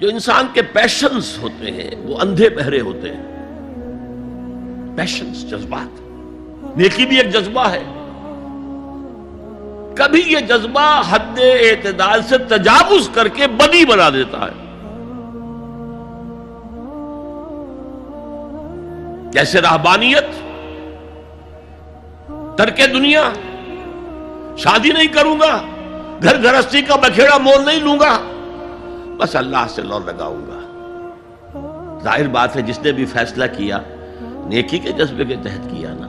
جو انسان کے پیشنز ہوتے ہیں وہ اندھے بہرے ہوتے ہیں. پیشنز، جذبات. نیکی بھی ایک جذبہ ہے. کبھی یہ جذبہ حد اعتدال سے تجاوز کر کے بدی بنا دیتا ہے. جیسے رہبانیت، ترک دنیا، شادی نہیں کروں گا، گھر گھرستی کا بکھیڑا مول نہیں لوں گا، بس اللہ سے لو لگاؤں گا. ظاہر بات ہے جس نے بھی فیصلہ کیا نیکی کے جذبے کے تحت کیا نا،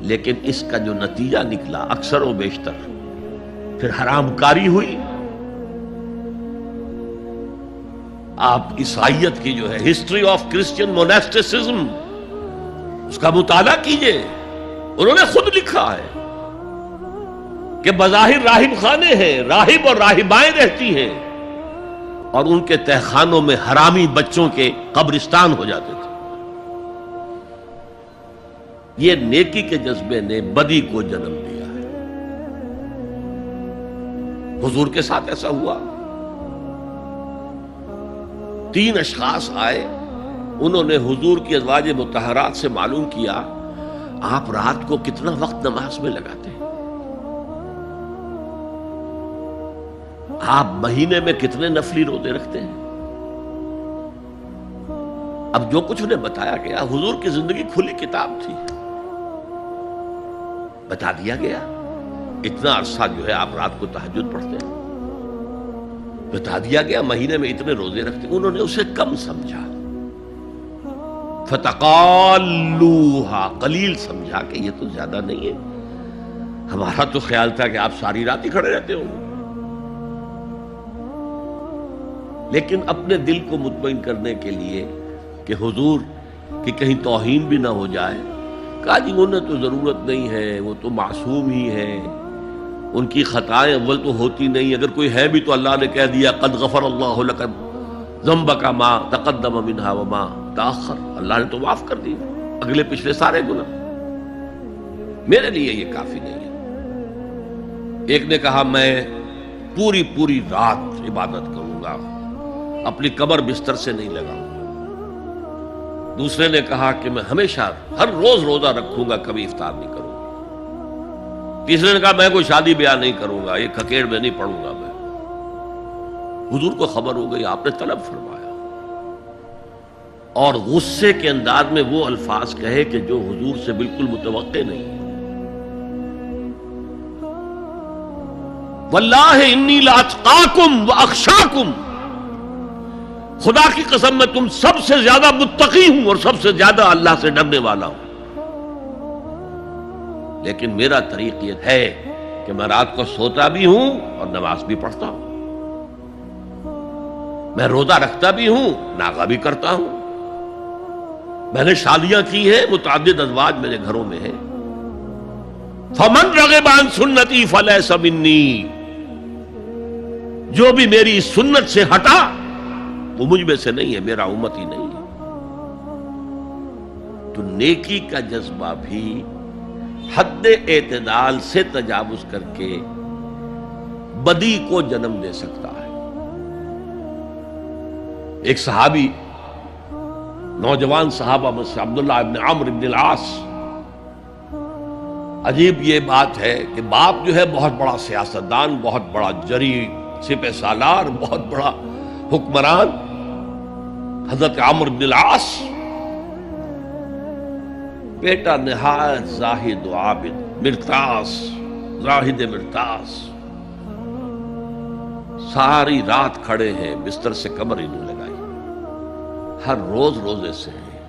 لیکن اس کا جو نتیجہ نکلا اکثر و بیشتر پھر حرام کاری ہوئی. آپ عیسائیت کی جو ہے ہسٹری آف کرسچین موناسٹسزم اس کا مطالعہ کیجئے. انہوں نے خود لکھا ہے کہ بظاہر راہب خانے ہیں، راہب اور راہبائیں رہتی ہیں، اور ان کے تہخانوں میں حرامی بچوں کے قبرستان ہو جاتے تھے. یہ نیکی کے جذبے نے بدی کو جنم دیا ہے. حضور کے ساتھ ایسا ہوا. 3 اشخاص آئے، انہوں نے حضور کی ازواج مطہرات سے معلوم کیا آپ رات کو کتنا وقت نماز میں لگاتے ہیں، آپ مہینے میں کتنے نفلی روزے رکھتے ہیں. اب جو کچھ انہیں بتایا گیا، حضور کی زندگی کھلی کتاب تھی، بتا دیا گیا اتنا عرصہ جو ہے آپ رات کو تہجد پڑھتے ہیں، بتا دیا گیا مہینے میں اتنے روزے رکھتے ہیں. انہوں نے اسے کم سمجھا، فتقالوہا، قلیل سمجھا کہ یہ تو زیادہ نہیں ہے، ہمارا تو خیال تھا کہ آپ ساری رات ہی کھڑے رہتے ہوں. لیکن اپنے دل کو مطمئن کرنے کے لیے کہ حضور کی کہیں توہین بھی نہ ہو جائے، کہا جی انہیں تو ضرورت نہیں ہے، وہ تو معصوم ہی ہے، ان کی خطائیں اول تو ہوتی نہیں، اگر کوئی ہے بھی تو اللہ نے کہہ دیا قد غفر اللہ لک ذنبک ما تقدم منہا وما تاخر، اللہ نے تو معاف کر دیا اگلے پچھلے سارے گناہ، میرے لیے یہ کافی نہیں ہے. ایک نے کہا میں پوری رات عبادت کروں گا، اپنی کمر بستر سے نہیں لگاؤں. دوسرے نے کہا کہ میں ہمیشہ ہر روز روزہ رکھوں گا، کبھی افطار نہیں کروں گا. تیسرے نے کہا میں کوئی شادی بیاہ نہیں کروں گا، یہ کھکیڑ میں نہیں پڑھوں گا میں. حضور کو خبر ہو گئی، آپ نے طلب فرمایا اور غصے کے انداز میں وہ الفاظ کہے کہ جو حضور سے بالکل متوقع نہیں. واللہ انی لاتقاکم واخشاکم، خدا کی قسم میں تم سب سے زیادہ متقی ہوں اور سب سے زیادہ اللہ سے ڈرنے والا ہوں. لیکن میرا طریق یہ ہے کہ میں رات کو سوتا بھی ہوں اور نماز بھی پڑھتا ہوں، میں روزہ رکھتا بھی ہوں، ناغہ بھی کرتا ہوں، میں نے شادیاں کی ہیں، متعدد ازواج میرے گھروں میں ہیں. فمن رغب عن سنتی فلیس منی، جو بھی میری سنت سے ہٹا وہ مجھ میں سے نہیں ہے، میرا امت ہی نہیں ہے. تو نیکی کا جذبہ بھی حد اعتدال سے تجاوز کر کے بدی کو جنم دے سکتا ہے. ایک صحابی، نوجوان صحابہ میں سے عبداللہ ابن عمرو ابن العاص، عجیب یہ بات ہے کہ باپ جو ہے بہت بڑا سیاستدان، بہت بڑا جری سپہ سالار، بہت بڑا حکمران، حضرت عمرو بن العاص، بیٹا نہایت زاہد و عابد، مرتاس، زاہد مرتاس، ساری رات کھڑے ہیں، بستر سے کمر ہی نہیں لگائی، ہر روز روزے سے ہیں.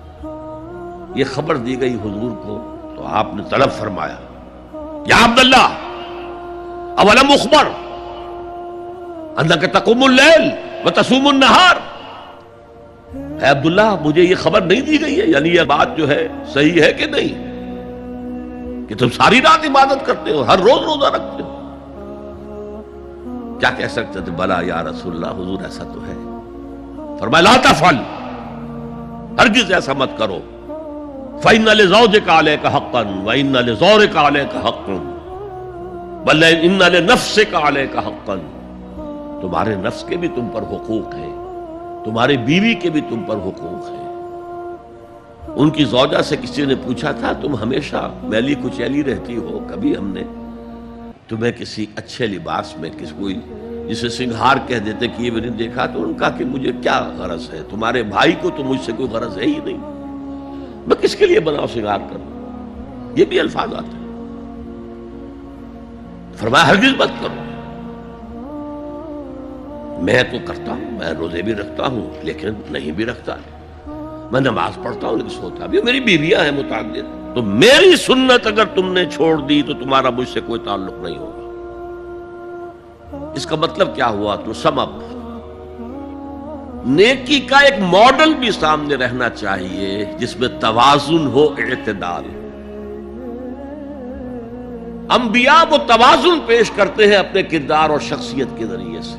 یہ خبر دی گئی حضور کو تو آپ نے طلب فرمایا یا عبداللہ اولم اخبر انک تقوم اللیل وتصوم النہار، اے عبداللہ مجھے یہ خبر نہیں دی گئی ہے، یعنی یہ بات جو ہے صحیح ہے کہ نہیں کہ تم ساری رات عبادت کرتے ہو، ہر روز روزہ رکھتے ہو؟ کیا کہہ سکتے تھے؟ بلا یا رسول اللہ، حضور ایسا تو ہے. فرمایا لا تفعل، ہرگز ایسا مت کرو. فإن لزوجك عليك حقا وإن لزورك عليك حقا بل إن لنفسك عليك حقا. تمہارے نفس کے بھی تم پر حقوق ہیں، تمہاری بیوی کے بھی تم پر حقوق ہیں۔ ان کی زوجہ سے کسی نے پوچھا تھا تم ہمیشہ میلی کچیلی رہتی ہو، کبھی ہم نے تمہیں کسی اچھے لباس میں کسی کوئی جسے سنگھار کہہ دیتے کہ یہ بھی نہیں دیکھا؟ تو ان کا کہ مجھے کیا غرض ہے، تمہارے بھائی کو تو مجھ سے کوئی غرض ہے ہی نہیں، میں کس کے لیے بناؤ سنگھار کروں؟ یہ بھی الفاظ آتے ہیں۔ فرمایا ہرگز مت کرو۔ میں تو کرتا ہوں، میں روزے بھی رکھتا ہوں لیکن نہیں بھی رکھتا، میں نماز پڑھتا ہوں لیکن سوتا بھی، میری بیویاں ہیں متعدد، تو میری سنت اگر تم نے چھوڑ دی تو تمہارا مجھ سے کوئی تعلق نہیں ہوگا۔ اس کا مطلب کیا ہوا؟ تو سم اپ، نیکی کا ایک ماڈل بھی سامنے رہنا چاہیے جس میں توازن ہو، اعتدال۔ انبیاء وہ توازن پیش کرتے ہیں اپنے کردار اور شخصیت کے ذریعے سے۔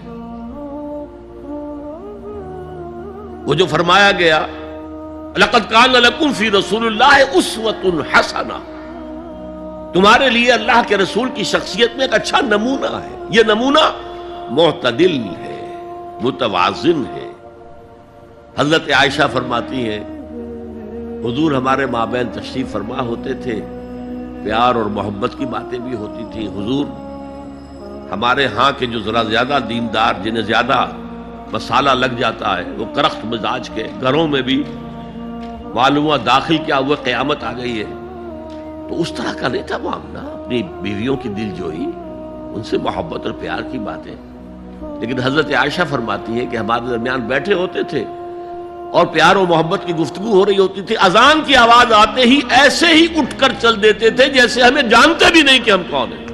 وہ جو فرمایا گیا لَقَدْ كَانَ لَكُمْ فِي رَسُولِ اللَّهِ أُسْوَةٌ حَسَنَةٌ، تمہارے لیے اللہ کے رسول کی شخصیت میں ایک اچھا نمونہ ہے۔ یہ نمونہ معتدل ہے، متوازن ہے۔ حضرت عائشہ فرماتی ہیں حضور ہمارے مابین تشریف فرما ہوتے تھے، پیار اور محبت کی باتیں بھی ہوتی تھیں۔ حضور ہمارے ہاں کے جو ذرا زیادہ دیندار، جنہیں زیادہ مسالہ لگ جاتا ہے، وہ کرخت مزاج کے گھروں میں بھی معلوم ہوا داخل کیا ہوا قیامت آ گئی ہے، تو اس طرح کا نہیں تھا معاملہ، اپنی بیویوں کی دل جوئی، ان سے محبت اور پیار کی باتیں۔ لیکن حضرت عائشہ فرماتی ہے کہ ہمارے درمیان بیٹھے ہوتے تھے اور پیار و محبت کی گفتگو ہو رہی ہوتی تھی، اذان کی آواز آتے ہی ایسے ہی اٹھ کر چل دیتے تھے جیسے ہمیں جانتے بھی نہیں کہ ہم کون ہیں۔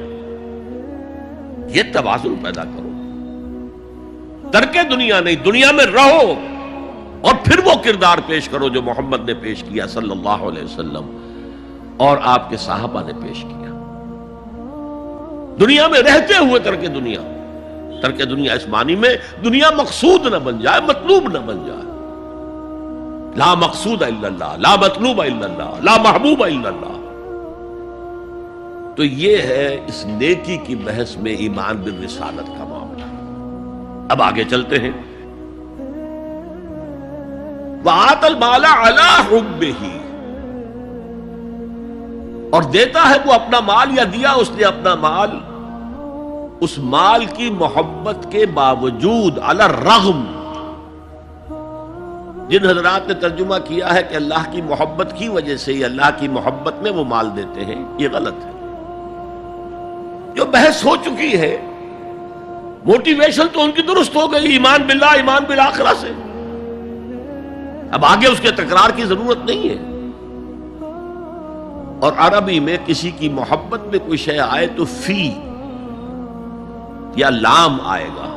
یہ توازن پیدا کرو، ترک دنیا نہیں، دنیا میں رہو اور پھر وہ کردار پیش کرو جو محمد نے پیش کیا صلی اللہ علیہ وسلم اور آپ کے صحابہ نے پیش کیا۔ دنیا میں رہتے ہوئے ترک دنیا، ترک دنیا اس معنی میں دنیا مقصود نہ بن جائے، مطلوب نہ بن جائے۔ لا مقصود الا اللہ، لا مطلوب الا اللہ، لا محبوب الا اللہ۔ تو یہ ہے اس نیکی کی بحث میں ایمان بالرسالت کا معاملہ۔ اب آگے چلتے ہیں۔ وَآتَ الْمَالَ عَلَىٰ حُبِّهِ، اور دیتا ہے وہ اپنا مال، یا دیا اس نے اپنا مال اس مال کی محبت کے باوجود، علی الرغم۔ جن حضرات نے ترجمہ کیا ہے کہ اللہ کی محبت کی وجہ سے ہی اللہ کی محبت میں وہ مال دیتے ہیں، یہ غلط ہے۔ جو بحث ہو چکی ہے، موٹیویشن تو ان کی درست ہو گئی، ایمان باللہ، ایمان بالآخرہ سے، اب آگے اس کے تکرار کی ضرورت نہیں ہے۔ اور عربی میں کسی کی محبت میں کوئی شے آئے تو فی یا لام آئے گا،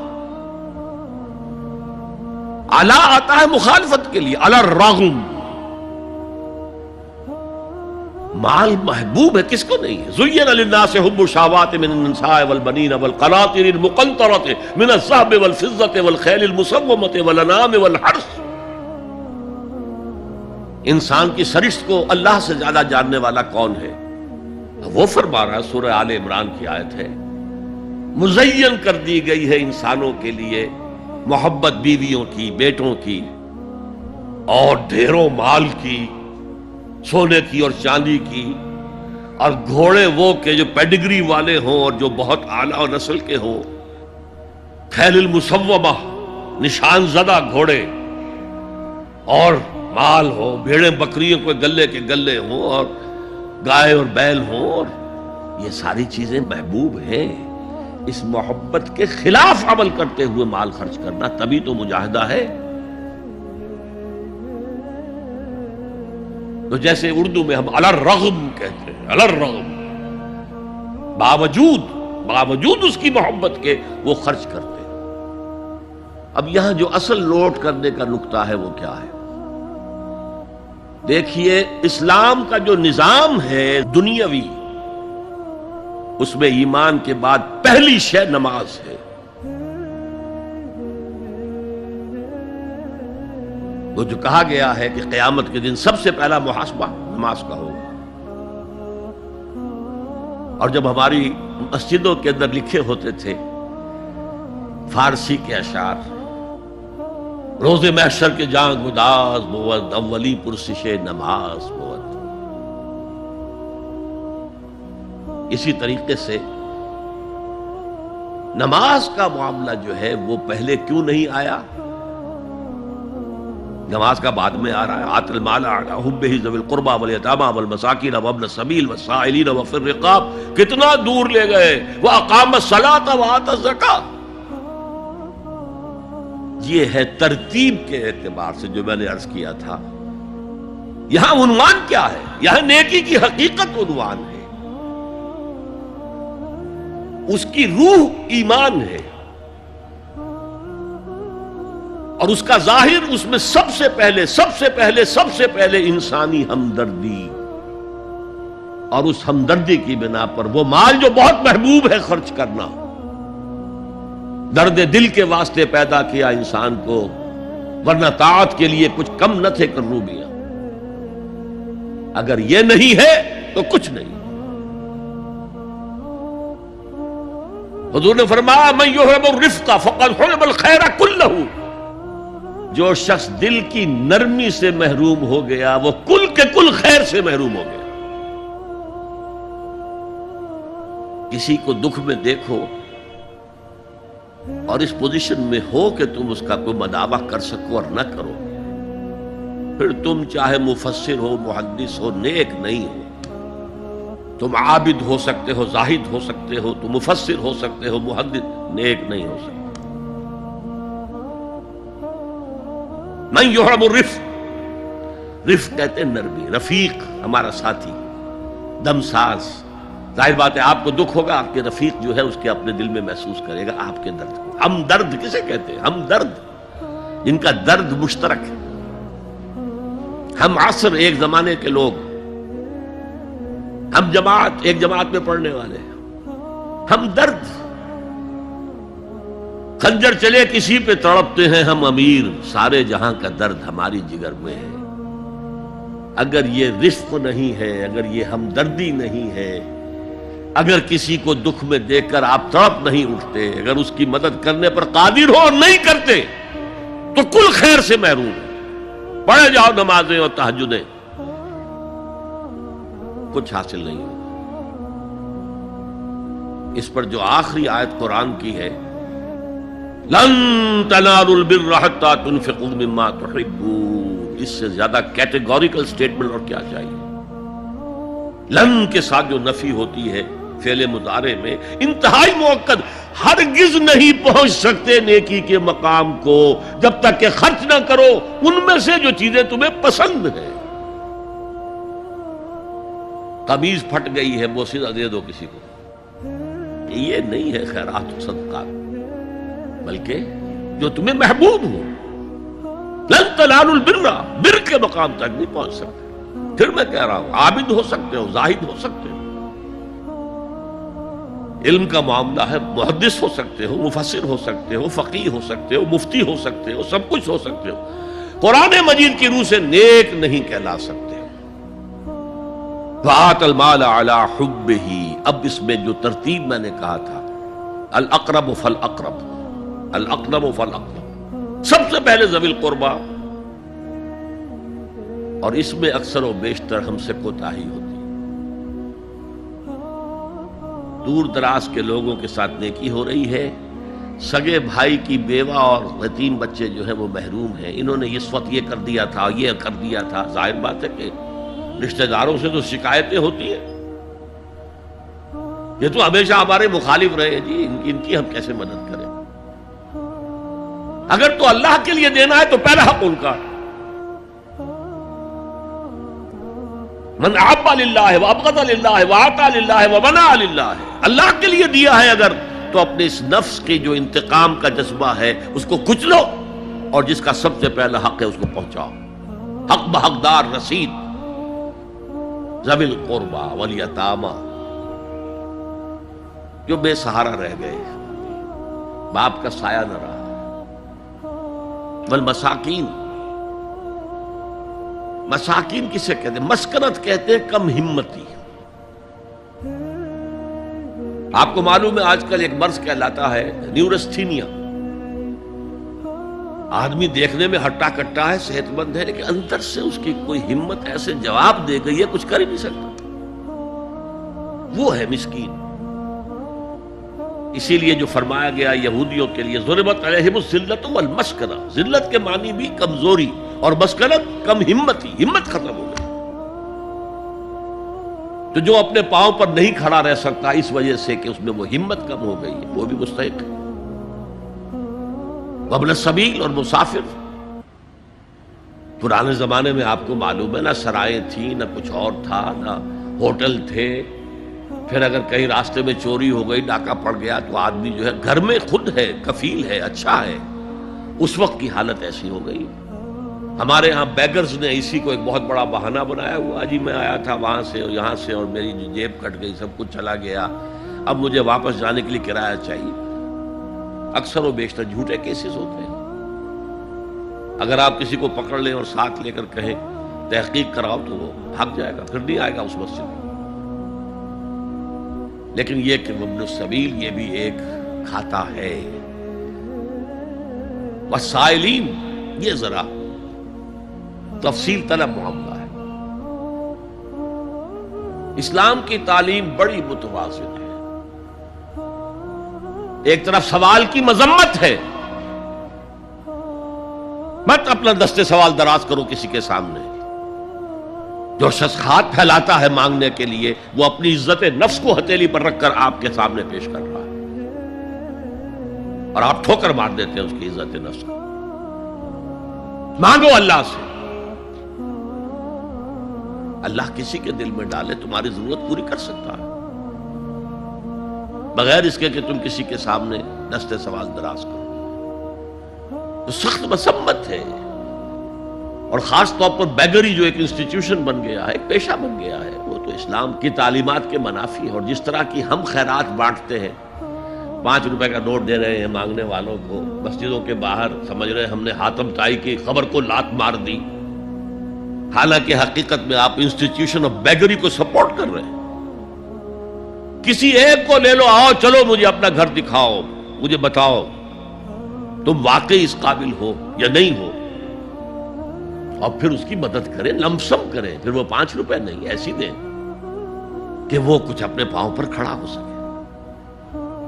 علی آتا ہے مخالفت کے لیے، علی الرغم۔ مال محبوب ہے، کس کو نہیں ہے؟ زُيِّنَ لِلنَّاسِ حُبُّ الشَّهَوَاتِ مِنَ النِّسَاءِ وَالْبَنِينَ وَالْقَنَاطِيرِ الْمُقَنطَرَةِ مِنَ الذَّهَبِ وَالْفِضَّةِ وَالْخَيْلِ الْمُسَوَّمَةِ وَالْأَنْعَامِ وَالْحَرْثِ۔ انسان کی سرشت کو اللہ سے زیادہ جاننے والا کون ہے؟ وہ فرما رہا ہے، سورہ آل عمران کی آیت ہے، مزین کر دی گئی ہے انسانوں کے لیے محبت بیویوں کی، بیٹوں کی، اور ڈھیروں مال کی، سونے کی اور چاندی کی، اور گھوڑے وہ کہ جو پیڈگری والے ہوں اور جو بہت اعلیٰ نسل کے ہوں، خیل المسومہ، نشان زدہ گھوڑے، اور مال ہو، بھیڑیں بکریوں کو گلے کے گلے ہوں، اور گائے اور بیل ہوں، اور یہ ساری چیزیں محبوب ہیں۔ اس محبت کے خلاف عمل کرتے ہوئے مال خرچ کرنا تبھی تو مجاہدہ ہے۔ تو جیسے اردو میں ہم علی الرغم کہتے ہیں، علی الرغم، باوجود اس کی محبت کے وہ خرچ کرتے ہیں۔ اب یہاں جو اصل نوٹ کرنے کا نقطہ ہے وہ کیا ہے؟ دیکھیے، اسلام کا جو نظام ہے دنیاوی، اس میں ایمان کے بعد پہلی شے نماز ہے۔ وہ جو کہا گیا ہے کہ قیامت کے دن سب سے پہلا محاسبہ نماز کا ہوگا، اور جب ہماری مسجدوں کے اندر لکھے ہوتے تھے فارسی کے اشعار، روز محشر کے جاں گداز بود، اولی پرسش نماز بود۔ اسی طریقے سے نماز کا معاملہ جو ہے وہ پہلے کیوں نہیں آیا؟ نماز کا بعد میں آ رہا ہے۔ آت المال علی حبہ ذوی القربى والیتامى والمساکین وابن السبیل والسائلین وفی الرقاب، کتنا دور لے گئے، واقام الصلاۃ وآتى الزکاۃ۔ یہ ہے ترتیب کے اعتبار سے جو میں نے عرض کیا تھا۔ یہاں عنوان کیا ہے؟ یہاں نیکی کی حقیقت عنوان ہے، اس کی روح ایمان ہے، اور اس کا ظاہر اس میں سب سے پہلے انسانی ہمدردی، اور اس ہمدردی کی بنا پر وہ مال جو بہت محبوب ہے خرچ کرنا، درد دل کے واسطے پیدا کیا انسان کو، ورنہ طاعت کے لیے کچھ کم نہ تھے کروبیاں۔ اگر یہ نہیں ہے تو کچھ نہیں۔ حضور نے فرمایا من یحرم الرفق فقد حرم الخیر کلہ، جو شخص دل کی نرمی سے محروم ہو گیا وہ کل کے کل خیر سے محروم ہو گیا۔ کسی کو دکھ میں دیکھو اور اس پوزیشن میں ہو کہ تم اس کا کوئی مداوع کر سکو اور نہ کرو، پھر تم چاہے مفسر ہو، محدث ہو، نیک نہیں ہو۔ تم عابد ہو سکتے ہو، زاہد ہو سکتے ہو، تم مفسر ہو سکتے ہو، محدث، نیک نہیں ہو سکتے۔ من یحرم الرفق، رفق کہتے ہیں نرمی، رفیق ہمارا ساتھی، دمساز۔ ظاہر بات ہے آپ کو دکھ ہوگا، آپ کے رفیق جو ہے اس کے اپنے دل میں محسوس کرے گا آپ کے درد کو۔ ہم درد کسے کہتے ہیں؟ ہم درد، جن کا درد مشترک ہے۔ ہم عصر، ایک زمانے کے لوگ، ہم جماعت، ایک جماعت میں پڑھنے والے، ہم درد۔ خنجر چلے کسی پہ تڑپتے ہیں ہم امیر، سارے جہاں کا درد ہماری جگر میں ہے۔ اگر یہ رفق نہیں ہے، اگر یہ ہمدردی نہیں ہے، اگر کسی کو دکھ میں دیکھ کر آپ تڑپ نہیں اٹھتے، اگر اس کی مدد کرنے پر قادر ہو اور نہیں کرتے تو کل خیر سے محروم ہے۔ پڑھے جاؤ نمازیں اور تہجدیں، کچھ حاصل نہیں ہو۔ اس پر جو آخری آیت قرآن کی ہے، لن تنالوا البر حتى تنفقوا مما تحبون، اس سے زیادہ کیٹیگوریکل سٹیٹمنٹ اور کیا چاہیے؟ لن کے ساتھ جو نفی ہوتی ہے فعل مضارع میں، انتہائی مؤکد، ہرگز نہیں پہنچ سکتے نیکی کے مقام کو جب تک کہ خرچ نہ کرو ان میں سے جو چیزیں تمہیں پسند ہیں۔ قمیض پھٹ گئی ہے، بوسیدہ دے دو کسی کو، یہ نہیں ہے خیرات و صدقات، بلکہ جو تمہیں محبوب ہو۔ لن تنالوا البر، بر کے مقام تک نہیں پہنچ سکتے۔ پھر میں کہہ رہا ہوں، عابد ہو سکتے ہو، زاہد ہو سکتے ہو، علم کا معاملہ ہے، محدث ہو سکتے ہو، مفسر ہو سکتے ہو، فقیہ ہو سکتے ہو، مفتی ہو سکتے ہو، سب کچھ ہو سکتے ہو، قرآن مجید کی روح سے نیک نہیں کہلا سکتے۔ وآت المال علی حبہ، اب اس میں جو ترتیب میں نے کہا تھا، الاقرب فالاقرب، الاقرب فالاقرب، سب سے پہلے ذوی القربیٰ، اور اس میں اکثر و بیشتر ہم سے کوتاہی ہوتی ہے۔ دور دراز کے لوگوں کے ساتھ نیکی ہو رہی ہے، سگے بھائی کی بیوہ اور یتیم بچے جو ہیں وہ محروم ہیں، انہوں نے اس وقت یہ کر دیا تھا، یہ کر دیا تھا۔ ظاہر بات ہے کہ رشتہ داروں سے تو شکایتیں ہوتی ہیں، یہ تو ہمیشہ ہمارے مخالف رہے ہیں جی، ان کی ہم کیسے مدد کریں؟ اگر تو اللہ کے لیے دینا ہے تو پہلا حق ان کا۔ من احب للہ وابغض للہ واعطى للہ ومنع للہ، اللہ کے لیے دیا ہے اگر تو اپنے اس نفس کے جو انتقام کا جذبہ ہے اس کو کچلو، اور جس کا سب سے پہلا حق ہے اس کو پہنچاؤ۔ حق بحقدار رسید، ذوی القربى والیتامى، جو بے سہارا رہ گئے، باپ کا سایہ نہ رہا، والمساکین، مساکین کسے کہتے ہیں؟ مسکنت کہتے ہیں کم ہمتی۔ آپ کو معلوم ہے آج کل ایک مرض کہلاتا ہے نیورستھینیا، آدمی دیکھنے میں ہٹا کٹا ہے، صحت مند ہے، لیکن اندر سے اس کی کوئی ہمت ایسے جواب دے گئی ہے کچھ کر ہی نہیں سکتا، وہ ہے مسکین۔ اسی لیے جو فرمایا گیا یہودیوں کے لیے ضربت علیہم الذلۃ والمسکنہ، ذلت کے معنی بھی کمزوری اور مسکنت کم ہمتی، ہمت ختم ہو گئی۔ تو جو اپنے پاؤں پر نہیں کھڑا رہ سکتا اس وجہ سے کہ اس میں وہ ہمت کم ہو گئی ہے، وہ بھی مستحق ہے۔ وابن السبیل اور مسافر، پرانے زمانے میں آپ کو معلوم ہے نہ سرائیں تھیں، نہ کچھ اور تھا، نہ ہوٹل تھے، پھر اگر کہیں راستے میں چوری ہو گئی، ڈاکہ پڑ گیا، تو آدمی جو ہے گھر میں خود ہے، کفیل ہے، اچھا ہے۔ اس وقت کی حالت ایسی ہو گئی۔ ہمارے ہاں بیگرز نے اسی کو ایک بہت بڑا بہانہ بنایا ہوا، جی میں آیا تھا وہاں سے اور یہاں سے اور میری جیب کٹ گئی، سب کچھ چلا گیا، اب مجھے واپس جانے کے لیے کرایہ چاہیے۔ اکثر و بیشتر جھوٹے کیسز ہوتے ہیں۔ اگر آپ کسی کو پکڑ لیں اور ساتھ لے کر کہیں تحقیق کراؤ تو وہ بھاگ جائے گا، پھر نہیں آئے گا اس مسجد میں۔ لیکن یہ کہ ابن السبیل یہ بھی ایک کھاتا ہے۔ والسائلین، یہ ذرا تفصیل طلب معاملہ ہے۔ اسلام کی تعلیم بڑی متوازن ہے۔ ایک طرف سوال کی مذمت ہے، مت اپنا دستے سوال دراز کرو کسی کے سامنے۔ جو شخص ہاتھ پھیلاتا ہے مانگنے کے لیے، وہ اپنی عزت نفس کو ہتھیلی پر رکھ کر آپ کے سامنے پیش کر رہا ہے، اور آپ ٹھوکر مار دیتے ہیں اس کی عزت نفس کو۔ مانگو اللہ سے، اللہ کسی کے دل میں ڈالے تمہاری ضرورت پوری کر سکتا ہے، بغیر اس کے کہ تم کسی کے سامنے دستے سوال دراز کرو۔ تو سخت مذمت ہے، اور خاص طور پر بیگری جو ایک انسٹیٹیوشن بن گیا ہے، ایک پیشہ بن گیا ہے، وہ تو اسلام کی تعلیمات کے منافی ہے۔ اور جس طرح کی ہم خیرات بانٹتے ہیں، 5 روپے کا نوٹ دے رہے ہیں مانگنے والوں کو مسجدوں کے باہر، سمجھ رہے ہیں ہم نے حاتم طائی کی خبر کو لات مار دی، حالانکہ حقیقت میں آپ انسٹیٹیوشن آف بیگری کو سپورٹ کر رہے ہیں۔ کسی ایک کو لے لو، آؤ چلو مجھے اپنا گھر دکھاؤ، مجھے بتاؤ تم واقعی اس قابل ہو یا نہیں ہو، اور پھر اس کی مدد کریں، لمسم کریں۔ پھر وہ 5 روپے نہیں، ایسی دیں کہ وہ کچھ اپنے پاؤں پر کھڑا ہو سکے۔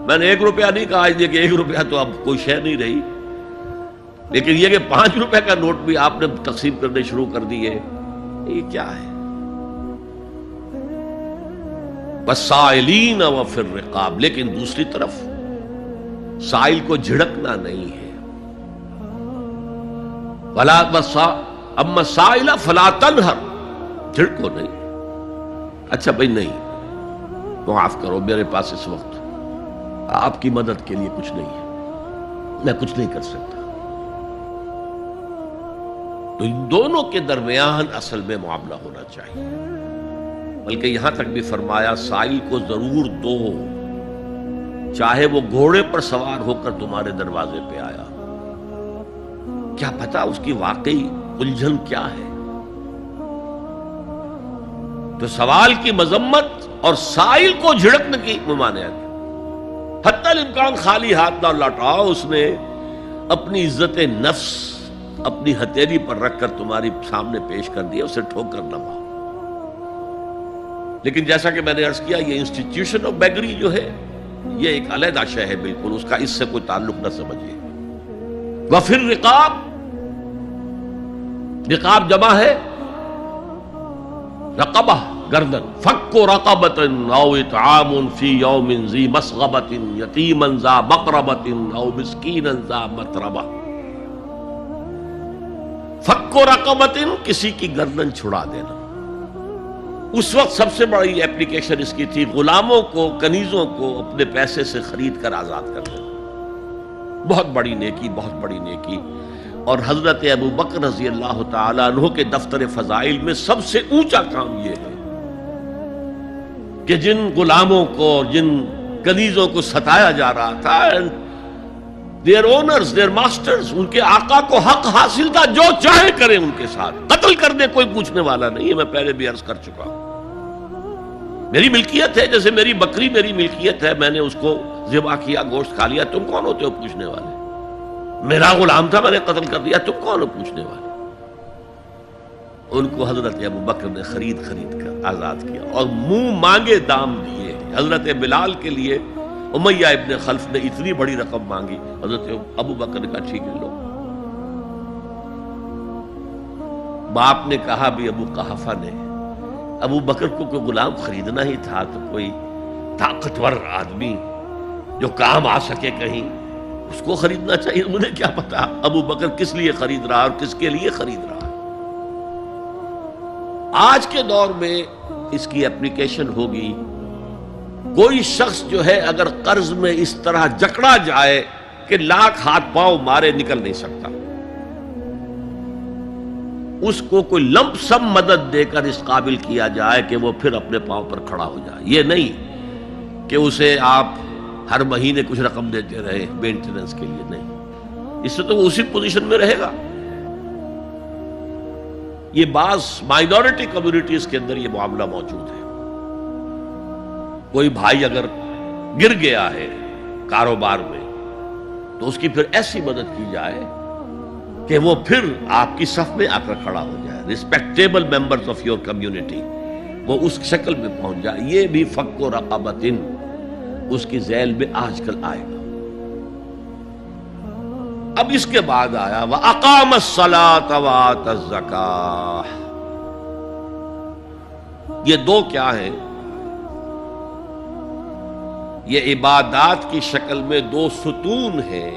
میں نے 1 روپیہ نہیں کہا، کہ 1 روپیہ تو اب کوئی شے نہیں رہی، لیکن یہ کہ 5 روپے کا نوٹ بھی آپ نے تقسیم کرنے شروع کر دیے، یہ کیا ہے؟ والسائلین وفی الرقاب، لیکن دوسری طرف سائل کو جھڑکنا نہیں ہے۔ ولا اما سائل فلا تنہر، جھڑکو نہیں۔ اچھا بھائی نہیں، معاف کرو، میرے پاس اس وقت آپ کی مدد کے لیے کچھ نہیں ہے، میں کچھ نہیں کر سکتا۔ تو ان دونوں کے درمیان اصل میں معاملہ ہونا چاہیے، بلکہ یہاں تک بھی فرمایا سائل کو ضرور دو، چاہے وہ گھوڑے پر سوار ہو کر تمہارے دروازے پہ آیا۔ کیا پتا اس کی واقعی الجھن کیا ہے؟ تو سوال کی مذمت اور سائل کو جھڑکنے کی ممانعت، حتی الامکان خالی ہاتھ نہ لوٹاؤ۔ اس نے اپنی عزت نفس اپنی ہتھیلی پر رکھ کر تمہاری سامنے پیش کر دیا، اسے ٹھوکر نہ مارو۔ لیکن جیسا کہ میں نے عرض کیا، یہ انسٹیٹیوشن آف بیگری جو ہے یہ ایک علیحدہ شے ہے، بالکل اس کا اس سے کوئی تعلق نہ سمجھیے۔ وفی الرقاب، رقاب جمع ہے رقبہ، گردن۔ فک رقبۃ او اطعام فی یوم ذی مسغبۃ یتیما ذا مقربۃ او مسکینا ذا متربہ۔ فک رقبۃ، کسی کی گردن چھڑا دینا۔ اس وقت سب سے بڑی اپلیکیشن اس کی تھی غلاموں کو، کنیزوں کو اپنے پیسے سے خرید کر آزاد کر دینا۔ بہت بڑی نیکی، بہت بڑی نیکی۔ اور حضرت ابو بکر رضی اللہ تعالیٰ عنہ کے دفتر فضائل میں سب سے اونچا کام یہ ہے کہ جن غلاموں کو، جن کنیزوں کو ستایا جا رہا تھا، their owners, their masters، ان کے آقا کو حق حاصل تھا، جو چاہے کریں ان کے ساتھ، قتل کرنے کوئی پوچھنے والا نہیں ہے۔ میں پہلے بھی عرض کر چکا ہوں، میری ملکیت ہے، جیسے میری بکری میری ملکیت ہے، میں نے اس کو ذبح کیا، گوشت کھا لیا، تم کون ہوتے ہو پوچھنے والے؟ میرا غلام تھا، میں نے قتل کر دیا، تم کون ہو پوچھنے والے؟ ان کو حضرت ابو بکر نے خرید کر آزاد کیا اور منہ مانگے دام دیے۔ حضرت بلال کے لیے امیہ ابن خلف نے اتنی بڑی رقم مانگی، حضرت ابو بکر نے کہا ٹھیک ہے لو۔ باپ نے کہا بھی ابو قحافہ نے، ابو بکر کو کوئی غلام خریدنا ہی تھا تو کوئی طاقتور آدمی جو کام آ سکے کہیں، اس کو خریدنا چاہیے۔ مجھے کیا پتا ابو بکر کس لیے خرید رہا اور کس کے لیے خرید رہا۔ آج کے دور میں اس کی اپلیکیشن ہوگی، کوئی شخص جو ہے اگر قرض میں اس طرح جکڑا جائے کہ لاکھ ہاتھ پاؤں مارے نکل نہیں سکتا، اس کو کوئی لمپ سم مدد دے کر اس قابل کیا جائے کہ وہ پھر اپنے پاؤں پر کھڑا ہو جائے۔ یہ نہیں کہ اسے آپ ہر مہینے کچھ رقم دیتے رہے مینٹیننس کے لیے، نہیں، اس سے تو وہ اسی پوزیشن میں رہے گا۔ یہ بعض مائنورٹی کمیونٹیز کے اندر یہ معاملہ موجود ہے۔ کوئی بھائی اگر گر گیا ہے کاروبار میں تو اس کی پھر ایسی مدد کی جائے کہ وہ پھر آپ کی صف میں آ کر کھڑا ہو جائے، respectable members of your community, وہ اس شکل میں پہنچ جائے۔ یہ بھی فک رقبۃ اس کی ذیل میں آج کل آئے گا۔ اب اس کے بعد آیا وَأَقَامَ الصَّلَاةَ وَآتَى الزَّكَاةَ۔ یہ دو کیا ہیں؟ یہ عبادات کی شکل میں دو ستون ہیں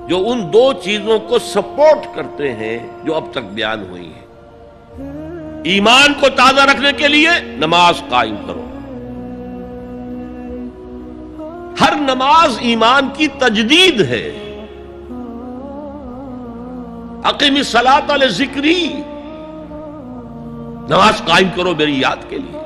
جو ان دو چیزوں کو سپورٹ کرتے ہیں جو اب تک بیان ہوئی ہیں۔ ایمان کو تازہ رکھنے کے لیے نماز قائم کرو۔ ہر نماز ایمان کی تجدید ہے۔ اقیم الصلاۃ لذکری، نماز قائم کرو میری یاد کے لیے۔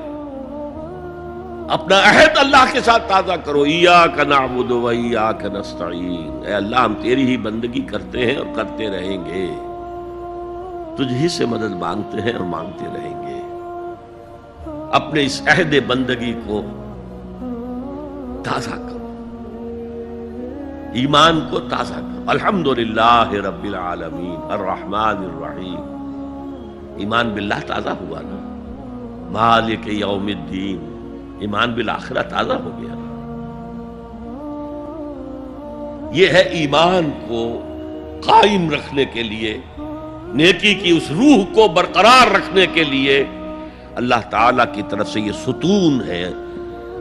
اپنا عہد اللہ کے ساتھ تازہ کرو، ایاک نعبد و ایاک نستعین، اے اللہ ہم تیری ہی بندگی کرتے ہیں اور کرتے رہیں گے، تجھ ہی سے مدد مانگتے ہیں اور مانگتے رہیں گے۔ اپنے اس عہد بندگی کو تازہ کرو، ایمان کو تازہ کرو۔ الحمدللہ رب العالمین الرحمن الرحیم، ایمان باللہ تازہ ہوا نا۔ مالک یوم الدین، ایمان بالآخرہ تازہ ہو گیا۔ یہ ہے ایمان کو قائم رکھنے کے لیے، نیکی کی اس روح کو برقرار رکھنے کے لیے اللہ تعالیٰ کی طرف سے یہ ستون ہے۔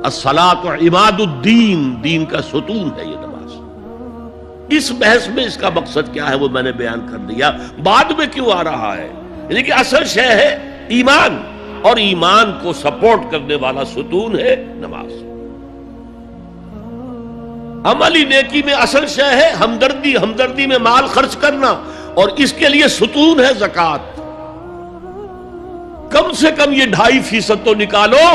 الصلاۃ عماد الدین، دین کا ستون ہے یہ نماز۔ اس بحث میں اس کا مقصد کیا ہے وہ میں نے بیان کر دیا، بعد میں کیوں آ رہا ہے، یعنی کہ اصل شے ہے ایمان، اور ایمان کو سپورٹ کرنے والا ستون ہے نماز۔ عملی نیکی میں اصل شے ہے ہمدردی، ہمدردی میں مال خرچ کرنا، اور اس کے لیے ستون ہے زکوٰۃ۔ کم سے کم یہ 2.5% تو نکالو،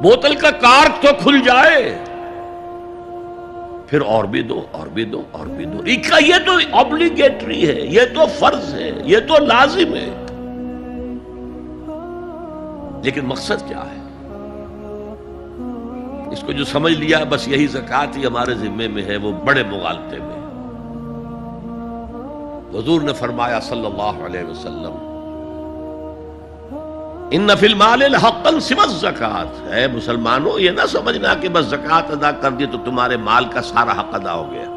بوتل کا کارک تو کھل جائے، پھر اور بھی دو، اور بھی دو، اور بھی دو۔ یہ تو اوبلیگیٹری ہے، یہ تو فرض ہے، یہ تو لازم ہے۔ لیکن مقصد کیا ہے؟ اس کو جو سمجھ لیا بس یہی زکوٰۃ ہی ہمارے ذمے میں ہے، وہ بڑے مغالطے میں۔ حضور نے فرمایا صلی اللہ علیہ وسلم، ان فی المال حقا سوی الزکوٰۃ، اے مسلمانوں یہ نہ سمجھنا کہ بس زکوٰۃ ادا کر دی تو تمہارے مال کا سارا حق ادا ہو گیا۔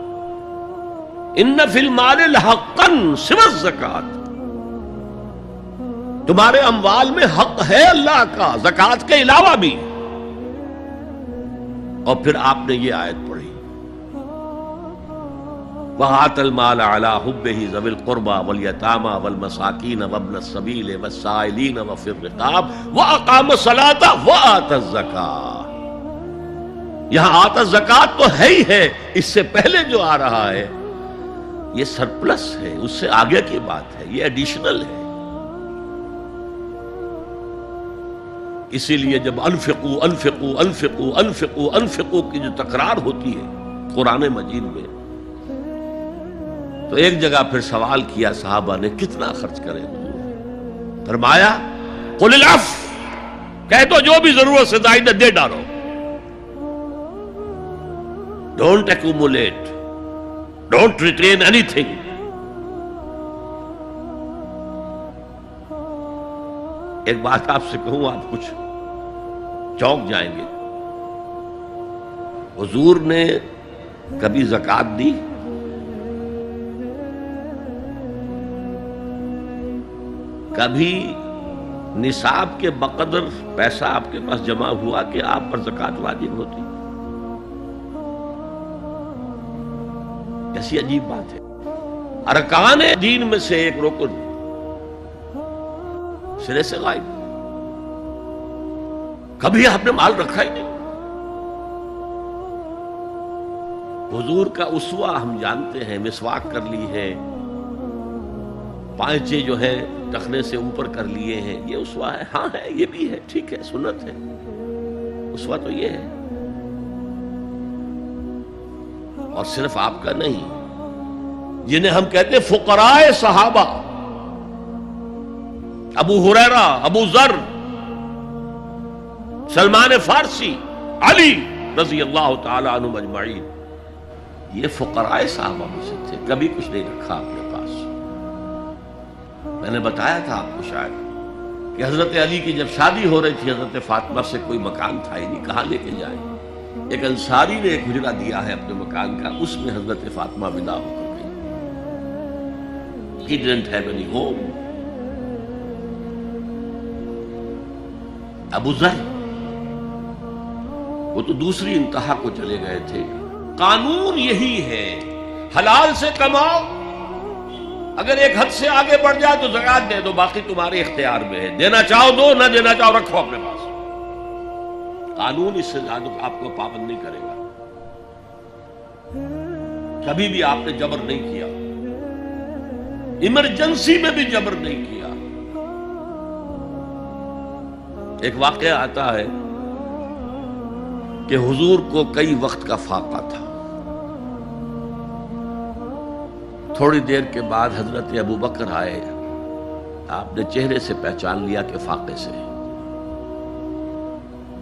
ان فی المال حقا سوی الزکوٰۃ، تمہارے اموال میں حق ہے اللہ کا زکوٰۃ کے علاوہ بھی۔ اور پھر آپ نے یہ آیت پڑھی، وَآتَى الْمَالَ عَلَىٰ حُبِّهِ ذَوِي الْقُرْبَىٰ وَالْيَتَامَىٰ وَالْمَسَاكِينَ وَابْنَ السَّبِيلِ وَالسَّائِلِينَ وَفِي الرِّقَابِ وَأَقَامَ الصَّلَاةَ وَآتَى الزَّكَاةَ۔ یہاں آتا زکوٰۃ تو ہے ہی ہے، اس سے پہلے جو آ رہا ہے یہ سرپلس ہے، اس سے آگے کی بات ہے، یہ ایڈیشنل ہے۔ اسی لیے جب انفقوا انفقوا انفقوا انفقوا انفقوا کی جو تکرار ہوتی ہے قرآن مجید میں، تو ایک جگہ پھر سوال کیا صحابہ نے کتنا خرچ کریں؟ فرمایا قل العفو، کہہ تو جو بھی ضرورت سے زائد دے ڈالو۔ Don't accumulate. Don't retain anything. ایک بات آپ سے کہوں، آپ کچھ چونک جائیں گے. حضور نے کبھی زکوٰۃ دی؟ کبھی نصاب کے بقدر پیسہ آپ کے پاس جمع ہوا کہ آپ پر زکوٰۃ واجب ہوتی؟ ایسی عجیب بات ہے. ارکان دین میں سے ایک رکن سرے سے غائب. کبھی آپ نے مال رکھا ہی نہیں. حضور کا اسوہ ہم جانتے ہیں، مسواک کر لی ہے، پانچے جو ہے ٹخنے سے اوپر کر لیے ہیں، یہ اسوہ ہے. ہاں ہے، یہ بھی ہے، ٹھیک ہے، سنت ہے. اسوہ تو یہ ہے. اور صرف آپ کا نہیں، جنہیں ہم کہتے فقراء صحابہ، ابو ہریرہ، ابو ذر، سلمان فارسی، علی رضی اللہ تعالی عنہ اجمعین، یہ فقراء صحابہ میں سے تھے. کبھی کچھ نہیں رکھا اپنے پاس. میں نے بتایا تھا آپ کو شاید کہ حضرت علی کی جب شادی ہو رہی تھی حضرت فاطمہ سے، کوئی مکان تھا ہی نہیں، کہاں لے کے جائیں. ایک انصاری نے ایک حجرہ دیا ہے اپنے مکان کا، اس میں حضرت فاطمہ ودا ہو کر گئی. He didn't have any home. ابو ذر وہ تو دوسری انتہا کو چلے گئے تھے. قانون یہی ہے، حلال سے کماؤ، اگر ایک حد سے آگے بڑھ جائے تو زکوٰۃ دے دو، باقی تمہارے اختیار میں ہے. دینا چاہو دو، نہ دینا چاہو رکھو اپنے پاس. قانون اس سے زیادہ آپ کو پابند نہیں کرے گا. کبھی بھی آپ نے جبر نہیں کیا، ایمرجنسی میں بھی جبر نہیں کیا. ایک واقعہ آتا ہے کہ حضور کو کئی وقت کا فاقہ تھا. تھوڑی دیر کے بعد حضرت ابو بکر آئے. آپ نے چہرے سے پہچان لیا کہ فاقے سے.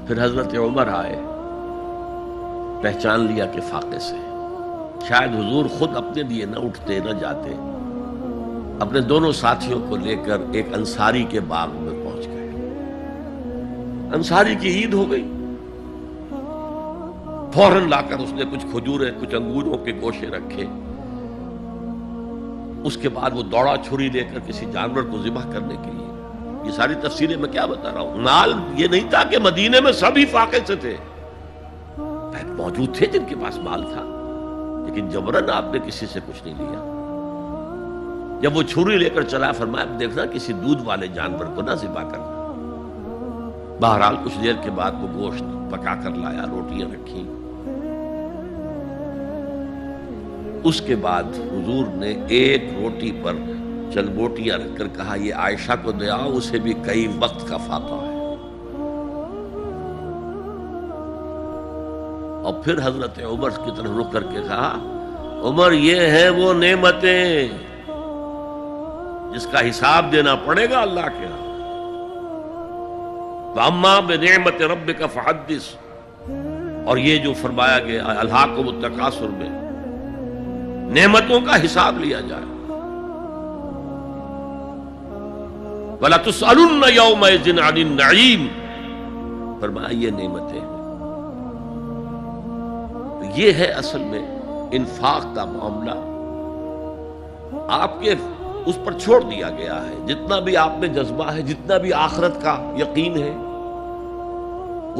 پھر حضرت عمر آئے، پہچان لیا کہ فاقے سے. شاید حضور خود اپنے لیے نہ اٹھتے نہ جاتے، اپنے دونوں ساتھیوں کو لے کر ایک انصاری کے باغ میں پہنچ گئے. انصاری کی عید ہو گئی. فوراً لا کر اس نے کچھ کھجوریں، کچھ انگوروں کے گوشے رکھے. اس کے بعد وہ دوڑا چھری لے کر کسی جانور کو ذبح کرنے کے لیے. یہ ساری تفصیلیں میں کیا بتا رہا ہوں. مال یہ نہیں تھا کہ مدینے میں سبھی فاقے سے تھے، موجود تھے جن کے پاس مال تھا، لیکن جبرن آپ نے کسی سے کچھ نہیں لیا. جب وہ چھری لے کر چلا، فرمایا دیکھنا کسی دودھ والے جانور کو نہ ذبح کرنا. بہرحال کچھ دیر کے بعد وہ گوشت پکا کر لایا، روٹیاں رکھی. اس کے بعد حضور نے ایک روٹی پر چند بوٹیاں رکھ کر کہا یہ عائشہ کو دے آؤ، اسے بھی کئی وقت کا فاقہ ہے. اور پھر حضرت عمر کی طرف رخ کر کے کہا عمر یہ ہیں وہ نعمتیں جس کا حساب دینا پڑے گا اللہ کے ہاں. وَأَمَّا بِنِعْمَةِ رَبِّكَ فَحَدِّثْ، اور یہ جو فرمایا گیا الہاکم التکاثر میں نعمتوں کا حساب لیا جائے. وَلَتُسْأَلُنَّ يَوْمَئِذٍ عَنِ النَّعِيمِ، فرمایا یہ نعمتیں. یہ ہے اصل میں انفاق کا معاملہ. آپ کے اس پر چھوڑ دیا گیا ہے. جتنا بھی آپ میں جذبہ ہے، جتنا بھی آخرت کا یقین ہے،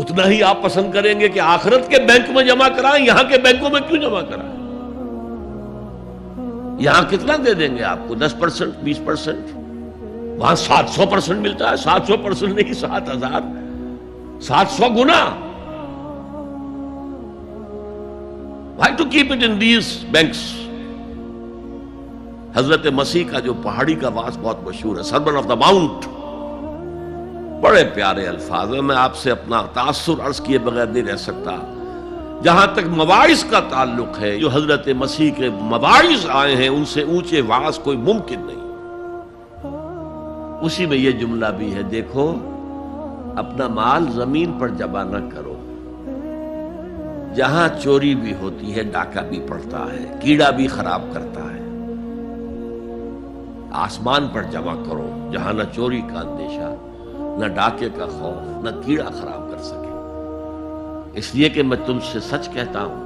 اتنا ہی آپ پسند کریں گے کہ آخرت کے بینک میں جمع کرائیں، یہاں کے بینکوں میں کیوں جمع کرائیں. یہاں کتنا دے دیں گے آپ کو؟ 10%، 20%. وہاں 700% ملتا ہے. 700% نہیں، 7000، 700 گنا. Why to keep it in these banks؟ حضرت مسیح کا جو پہاڑی کا واعظ بہت مشہور ہے، سرمن آف دا ماؤنٹ، بڑے پیارے الفاظ ہیں. میں آپ سے اپنا تاثر عرض کیے بغیر نہیں رہ سکتا. جہاں تک مواعظ کا تعلق ہے، جو حضرت مسیح کے مواعظ آئے ہیں ان سے اونچے واعظ کوئی ممکن نہیں. اسی میں یہ جملہ بھی ہے، دیکھو اپنا مال زمین پر جمع نہ کرو، جہاں چوری بھی ہوتی ہے ڈاکہ بھی پڑتا ہے، کیڑا بھی خراب کرتا ہے۔ آسمان پر جمع کرو جہاں نہ چوری کا اندیشہ، نہ ڈاکے کا خوف، نہ کیڑا خراب کر سکے۔ اس لیے کہ میں تم سے سچ کہتا ہوں